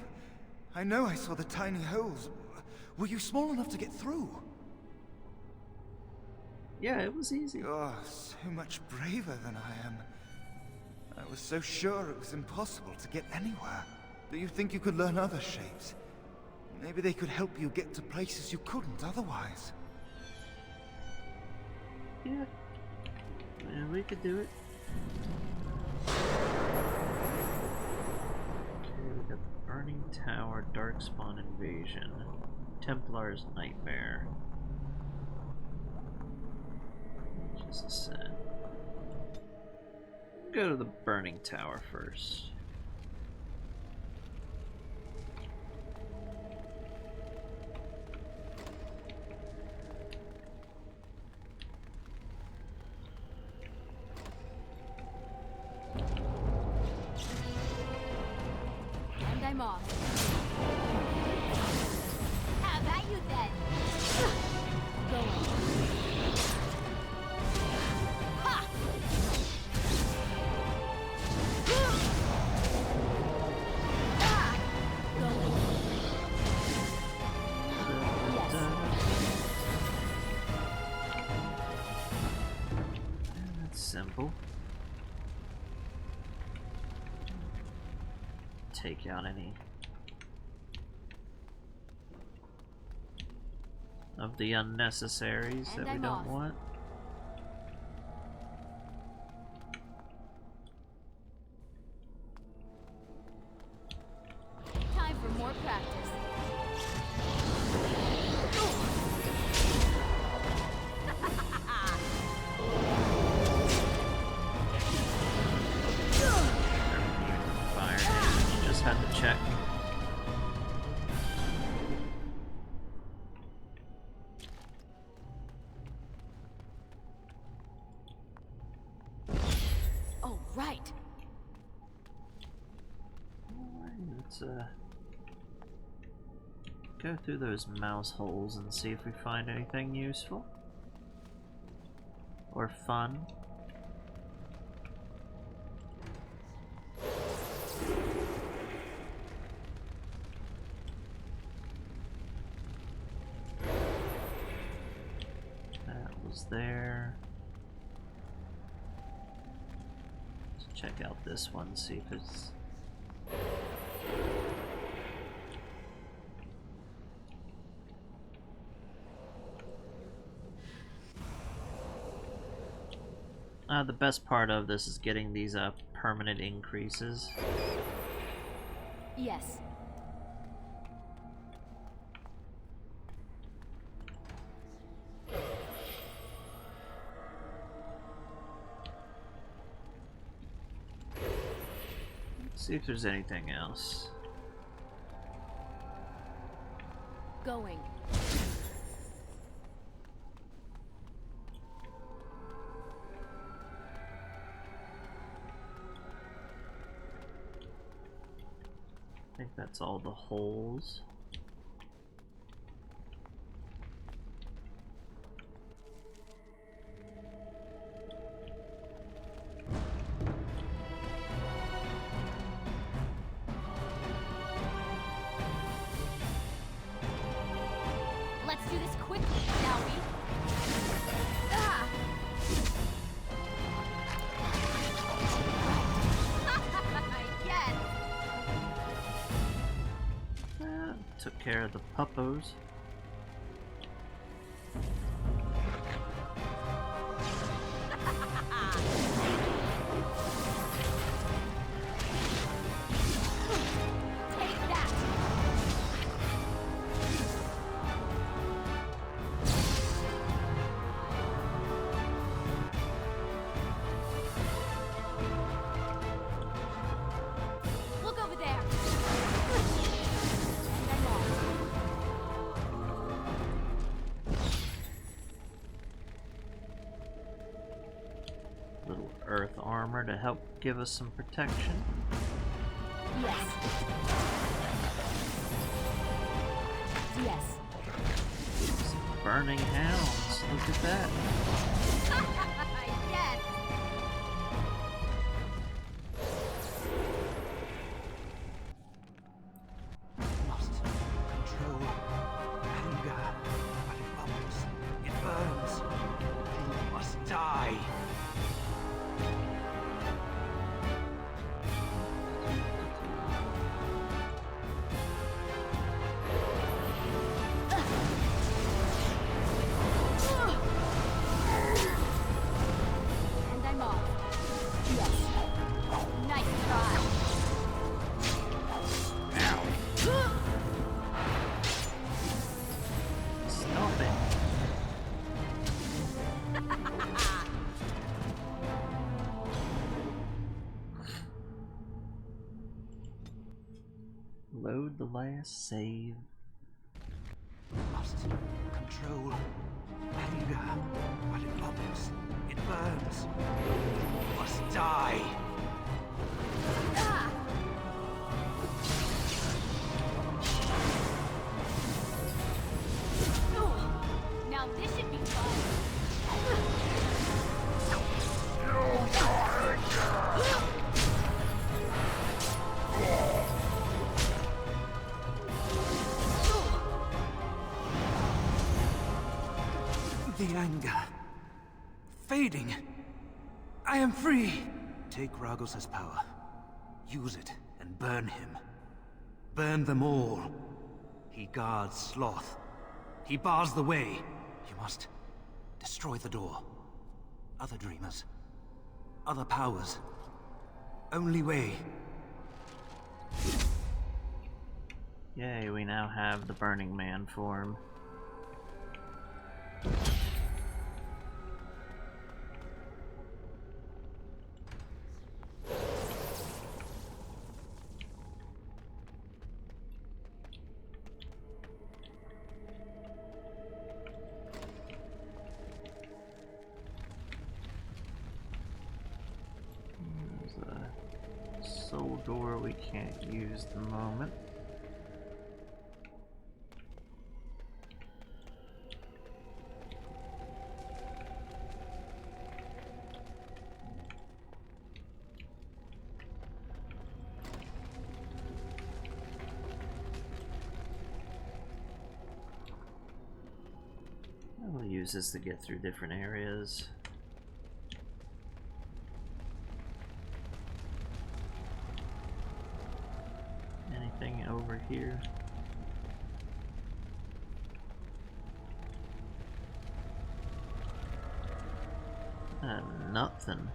S: I know I saw the tiny holes. Were you small enough to get through?
A: Yeah, it was easy.
S: You're so much braver than I am. I was so sure it was impossible to get anywhere. Do you think you could learn other shapes? Maybe they could help you get to places you couldn't otherwise.
A: Yeah. Yeah, we could do it. Okay, we got the Burning Tower, Darkspawn Invasion, Templar's Nightmare. Just a sec. Go to the Burning Tower first.
Q: And I'm off. How about you then? Going. Ha! Ah! Going.
A: That's simple. Take out any of the unnecessaries that we don't want.
Q: Time for more practice.
A: Fire damage. Just had to check. Let's go through those mouse holes and see if we find anything useful or fun. That was there. Let's check out this one, see if it's... The best part of this is getting these permanent increases.
D: Yes.
A: Let's see if there's anything else.
D: Going.
A: I think that's all the holes.
D: Let's do this quickly, shall we? Ah! Yes!
A: Took care of the puppos.
D: Take that! Look over there! And I'm off.
A: Little earth armor to help give us some protection.
D: Yes. Yes.
A: Some burning hounds. Look at that.
D: Yes.
F: Must control anger, but it bubbles, it burns. You must die.
D: And I'm off. Yes. Nice try.
A: Stop it. Load the last save.
F: Must control anger, but it bubbles, it burns. You must die.
D: Ah! Ooh, now this should be fun.
F: The anger. Fading. I am free. Take Ragos' power. Use it and burn him. Burn them all. He guards Sloth. He bars the way. You must destroy the door. Other dreamers. Other powers. Only way.
A: Yay, we now have the Burning Man form. There's a soul door we can't use at the moment. We'll use this to get through different areas. Anything over here? Nothing.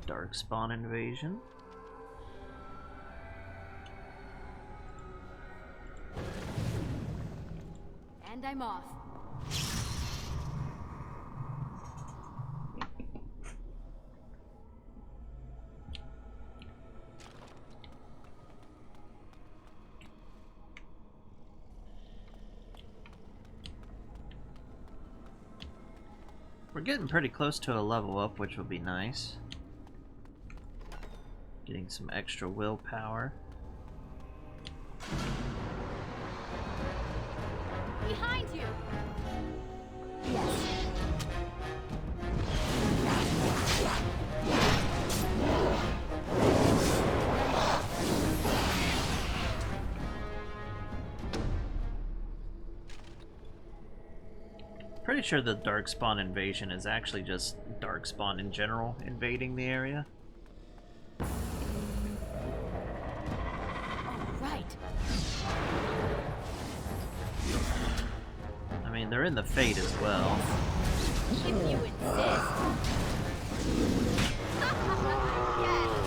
A: Darkspawn invasion.
D: And I'm off.
A: We're getting pretty close to a level up, which will be nice. Getting some extra willpower.
D: Behind you!
A: Pretty sure the Darkspawn invasion is actually just Darkspawn in general invading the area. I mean, they're in the Fate as well.
D: If you insist. Yes.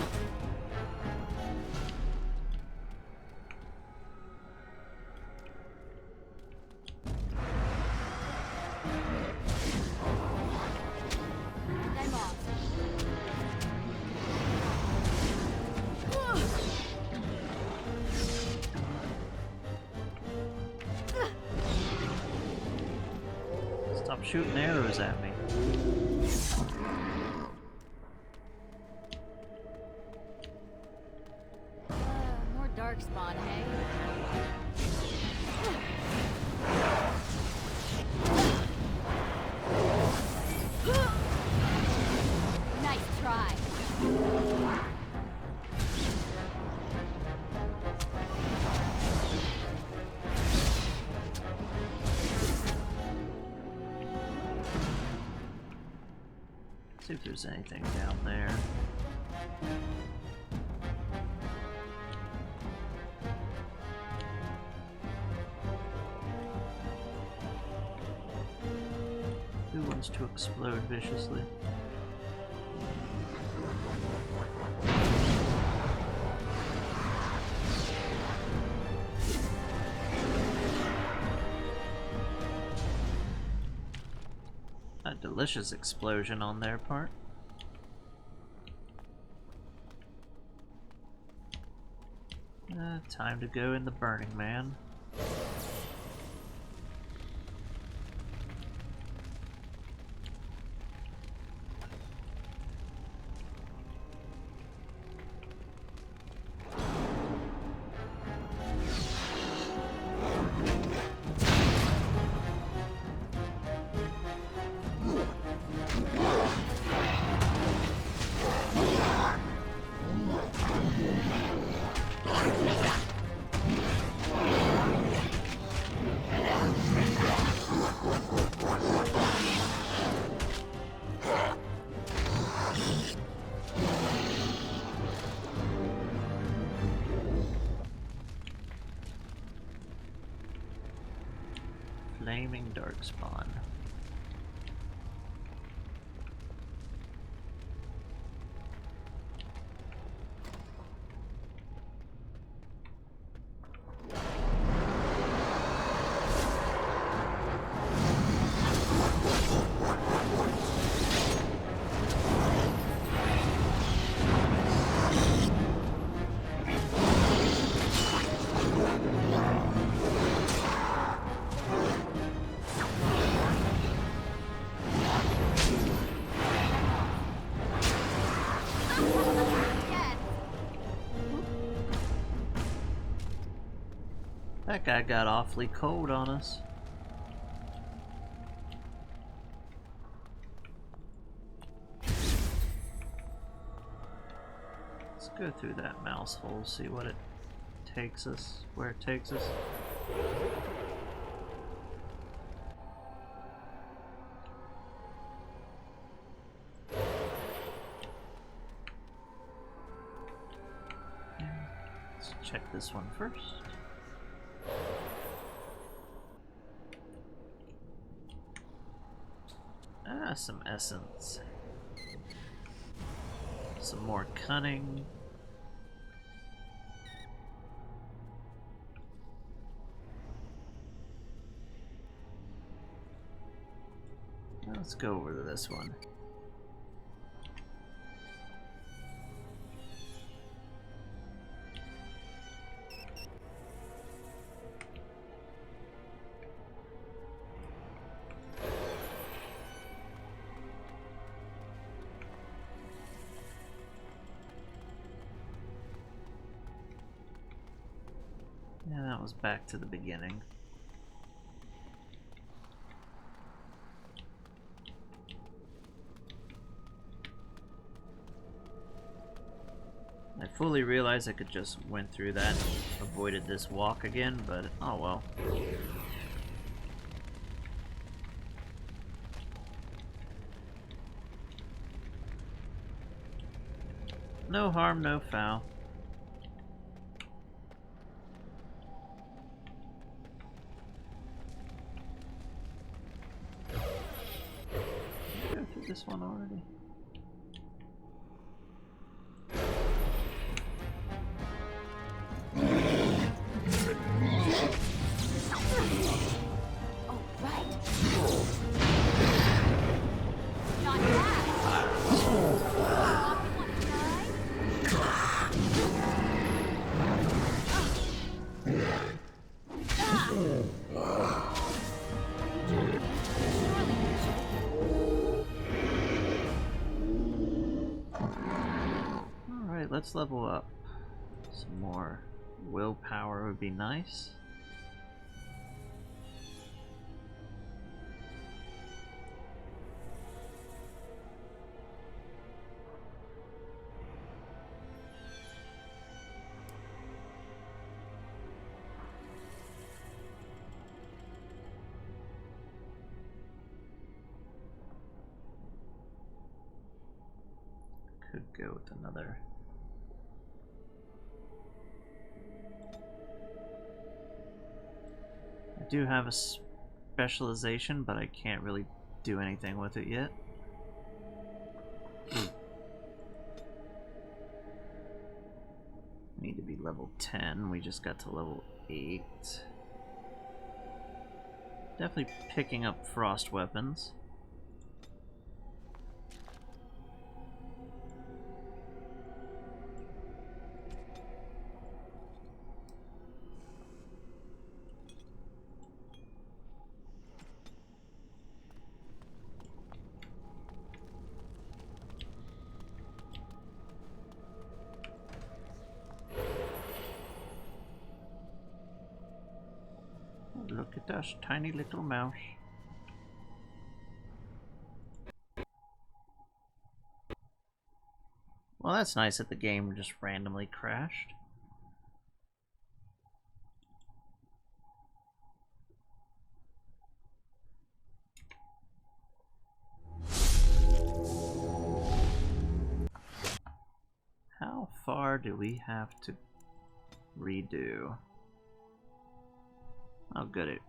D: I'm off.
A: Stop shooting arrows at me.
D: More Darkspawn, hey? Nice try.
A: See if there's anything down there. Who wants to explode viciously? A delicious explosion on their part. Time to go in the Burning Man. Flaming Darkspawn. That guy got awfully cold on us. Let's go through that mouse hole, see what it takes us, where it takes us. Let's check this one first. Ah, some essence. Some more cunning. Let's go over to this one. Yeah, that was back to the beginning. I fully realized I could just went through that and avoided this walk again, but oh well. No harm, no foul. Go through this one already. Alright, let's level up. Some more willpower would be nice. Could go with another. I do have a specialization, but I can't really do anything with it yet. Need to be level 10. We just got to level 8. Definitely picking up frost weapons. Look at us, tiny little mouse. Well, that's nice that the game just randomly crashed. How far do we have to redo? Oh, good. It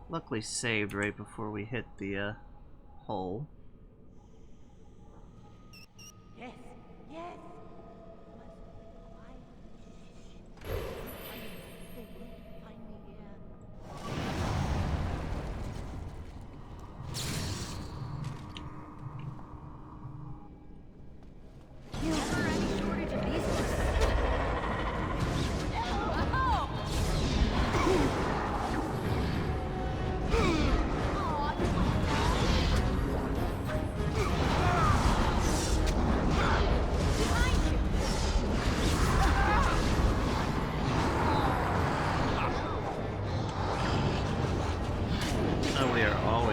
A: luckily saved right before we hit the hole.
L: Yes, yes.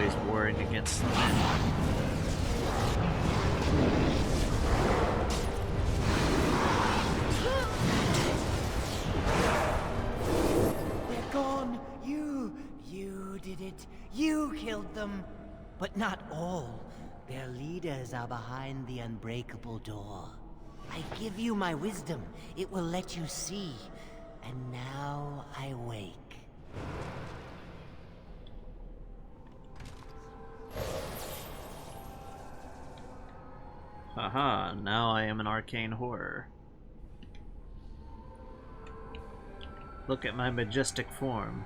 A: always warring against the men.
T: They're gone. You did it. You killed them. But not all. Their leaders are behind the unbreakable door. I give you my wisdom. It will let you see. And now I wake.
A: Haha, now I am an arcane horror. Look at my majestic form.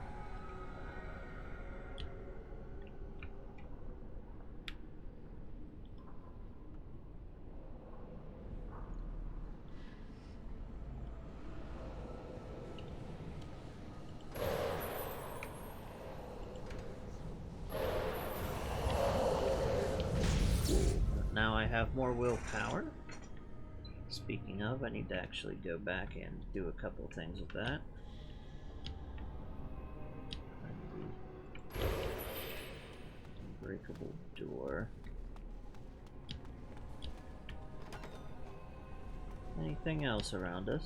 A: Now I have more willpower. Speaking of, I need to actually go back and do a couple things with that. Unbreakable door. Anything else around us?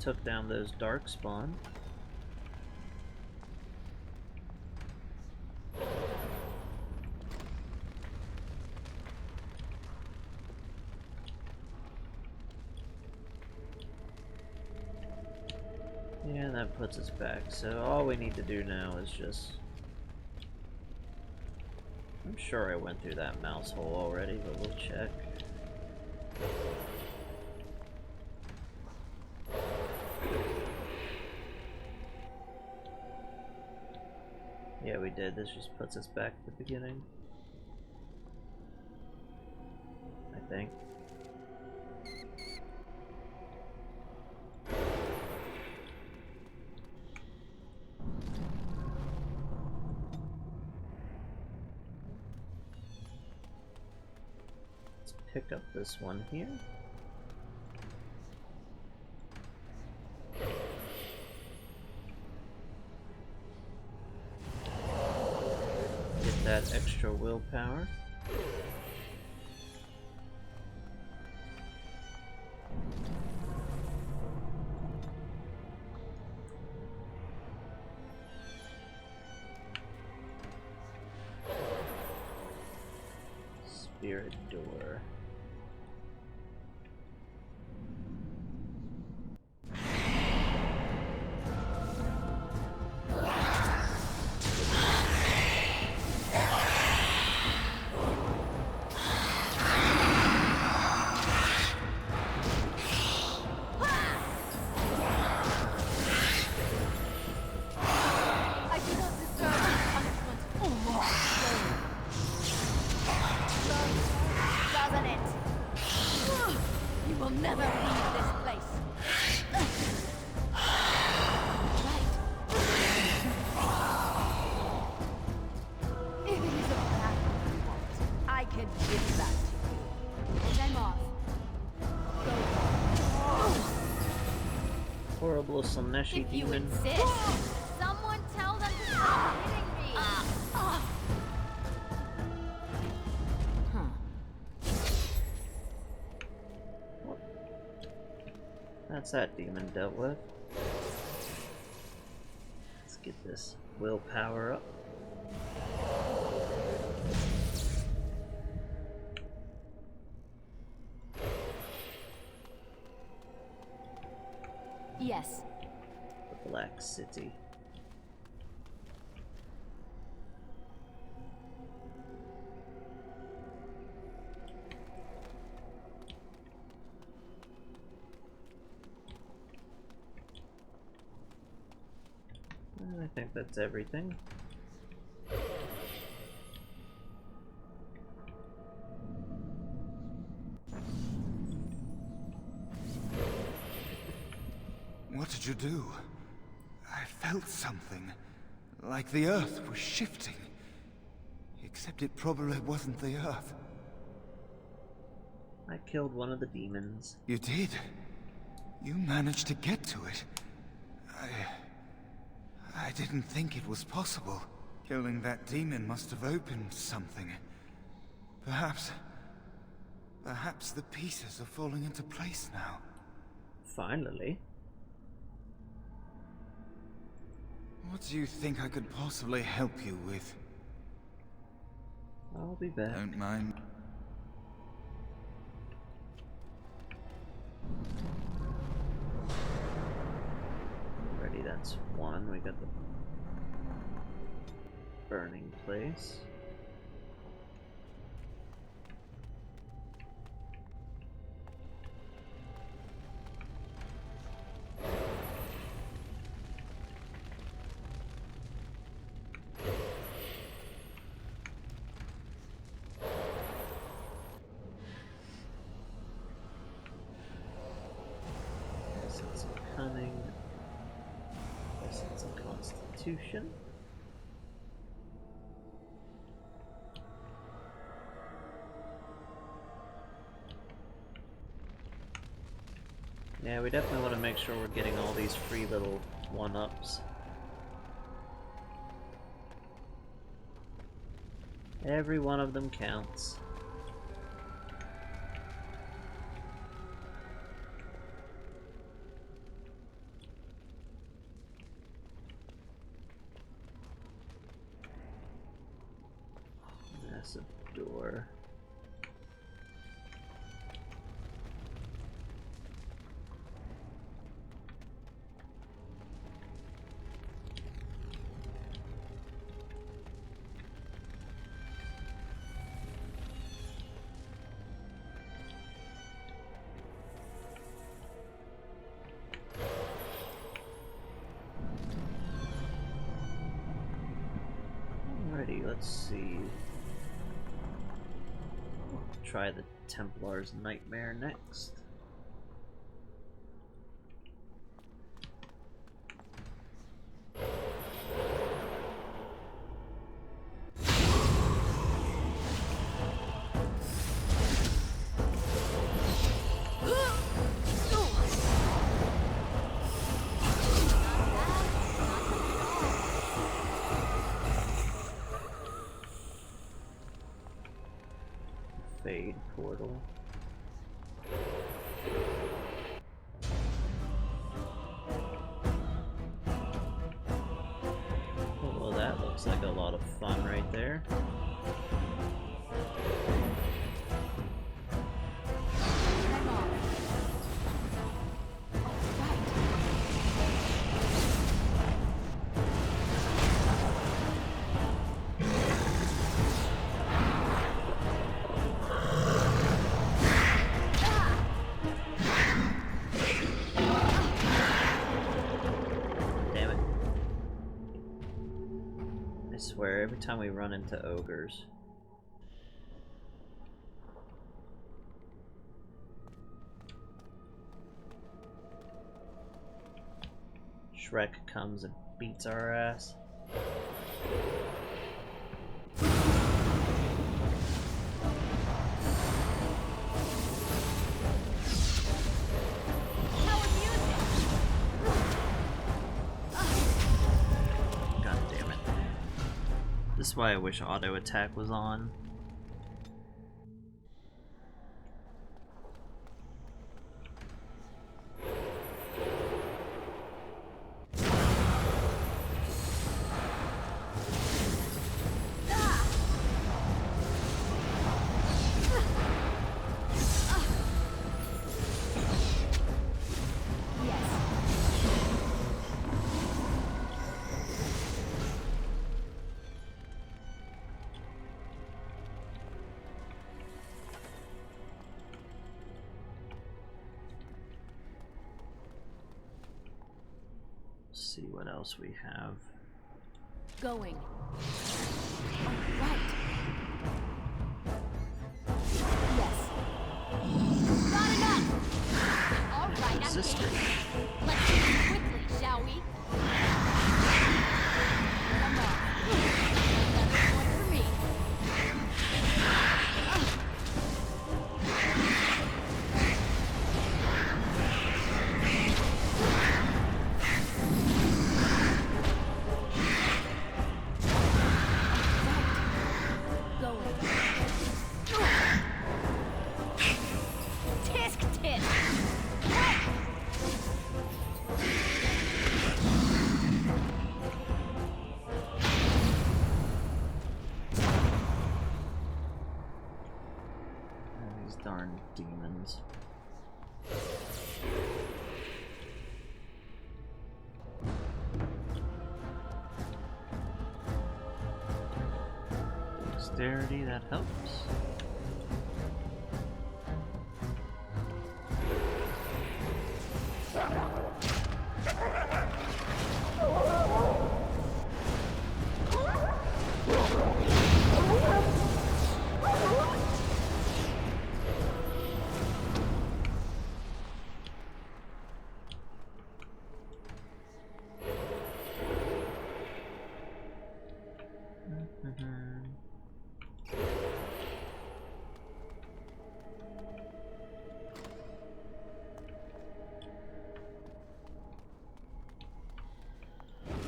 A: Took down those dark spawn. Yeah, that puts us back. So all we need to do now is just... I'm sure I went through that mouse hole already, but we'll check. Yeah, we did. This just puts us back to the beginning. I think. Let's pick up this one here. That extra willpower. Spirit door. Horrible Slaneshi demon.
U: Someone tell them to stop hitting me!
A: That's that demon dealt with. Let's get this willpower up.
Q: Yes.
A: The Black City. I think that's everything.
S: What did you do? I felt something. Like the earth was shifting. Except it probably wasn't the earth.
A: I killed one of the demons.
S: You did? You managed to get to it. I didn't think it was possible. Killing that demon must have opened something. Perhaps the pieces are falling into place now.
A: Finally.
S: What do you think I could possibly help you with?
A: I'll be back.
S: Don't mind.
A: Already, that's one. We got the burning place. Essence of Cunning. Essence of Constitution. Yeah, we definitely want to make sure we're getting all these free little one-ups. Every one of them counts. Massive door. Alrighty, let's see. We'll try the Templar's Nightmare next. Fade portal. Oh, well, that looks like a lot of fun right there. Damn it. I swear, every time we run into ogres. Shrek comes and beats our ass. God damn it. This is why I wish auto attack was on. See what else we have.
Q: Going.
D: Right.
Q: Yes. Not enough! All right, I'm
A: Sister.
Q: game. Let's do it quickly, shall we? Come on. Another point for me. Going. Tisk tisk!
A: These darn demons. Dexterity, that helps.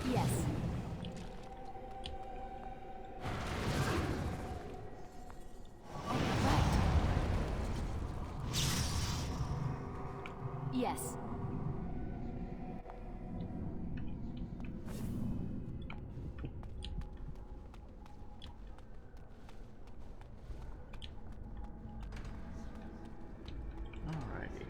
Q: Yes. Yes.
A: Alrighty.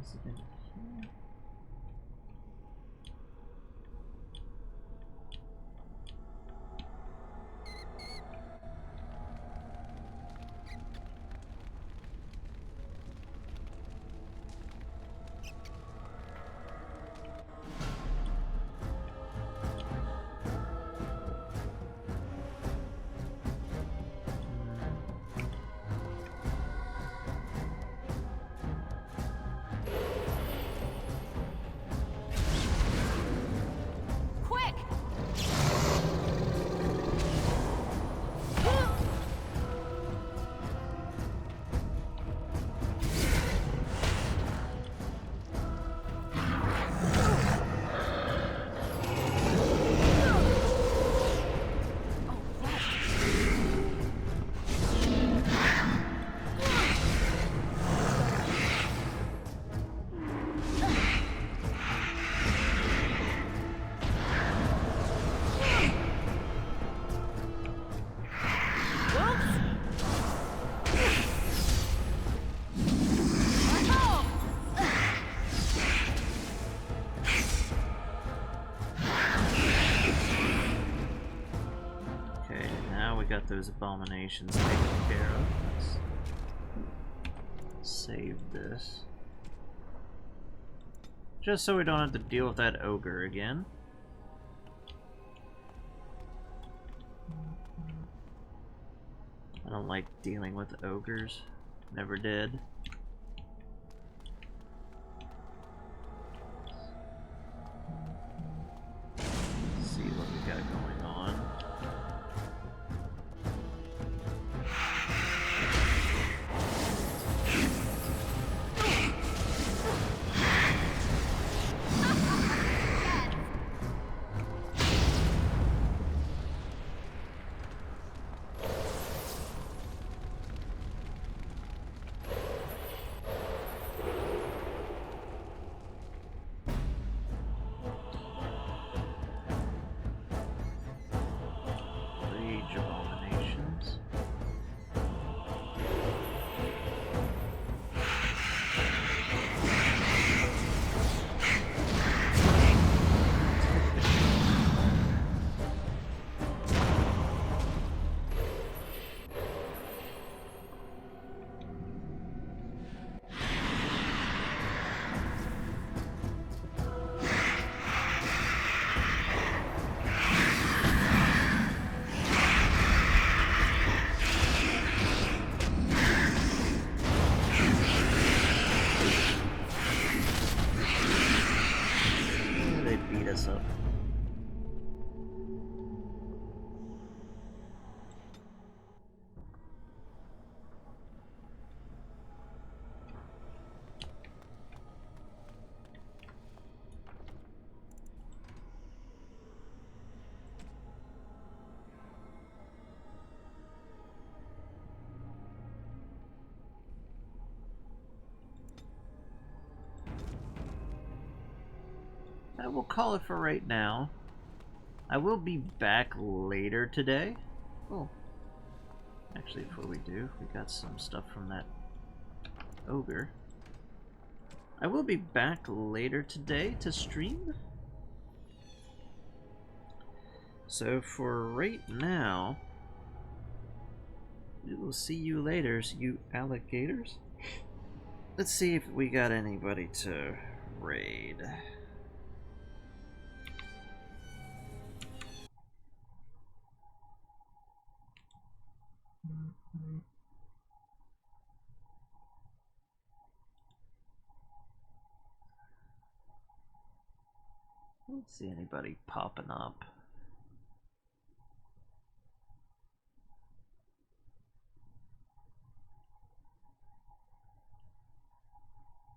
A: Is it in here?
Q: Quick!
A: Okay, now we got those abominations taken care of. Let's save this. Just so we don't have to deal with that ogre again. I don't like dealing with ogres. Never did. Let's see what we got going on. this up. I will call it for right now. I will be back later today. Oh. Actually, before we do, we got some stuff from that ogre. I will be back later today to stream. So for right now, we will see you later, you alligators. Let's see if we got anybody to raid. I don't see anybody popping up.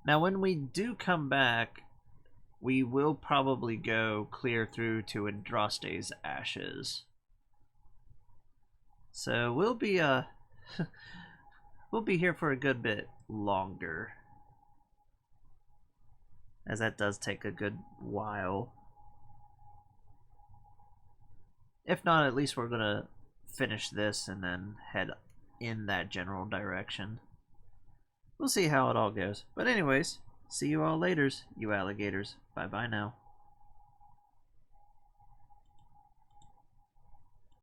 A: Now when we do come back, we will probably go clear through to Andraste's ashes. So we'll be we'll be here for a good bit longer, as that does take a good while. If not, at least we're gonna finish this and then head in that general direction. We'll see how it all goes. But anyways, see you all later, you alligators. Bye bye now.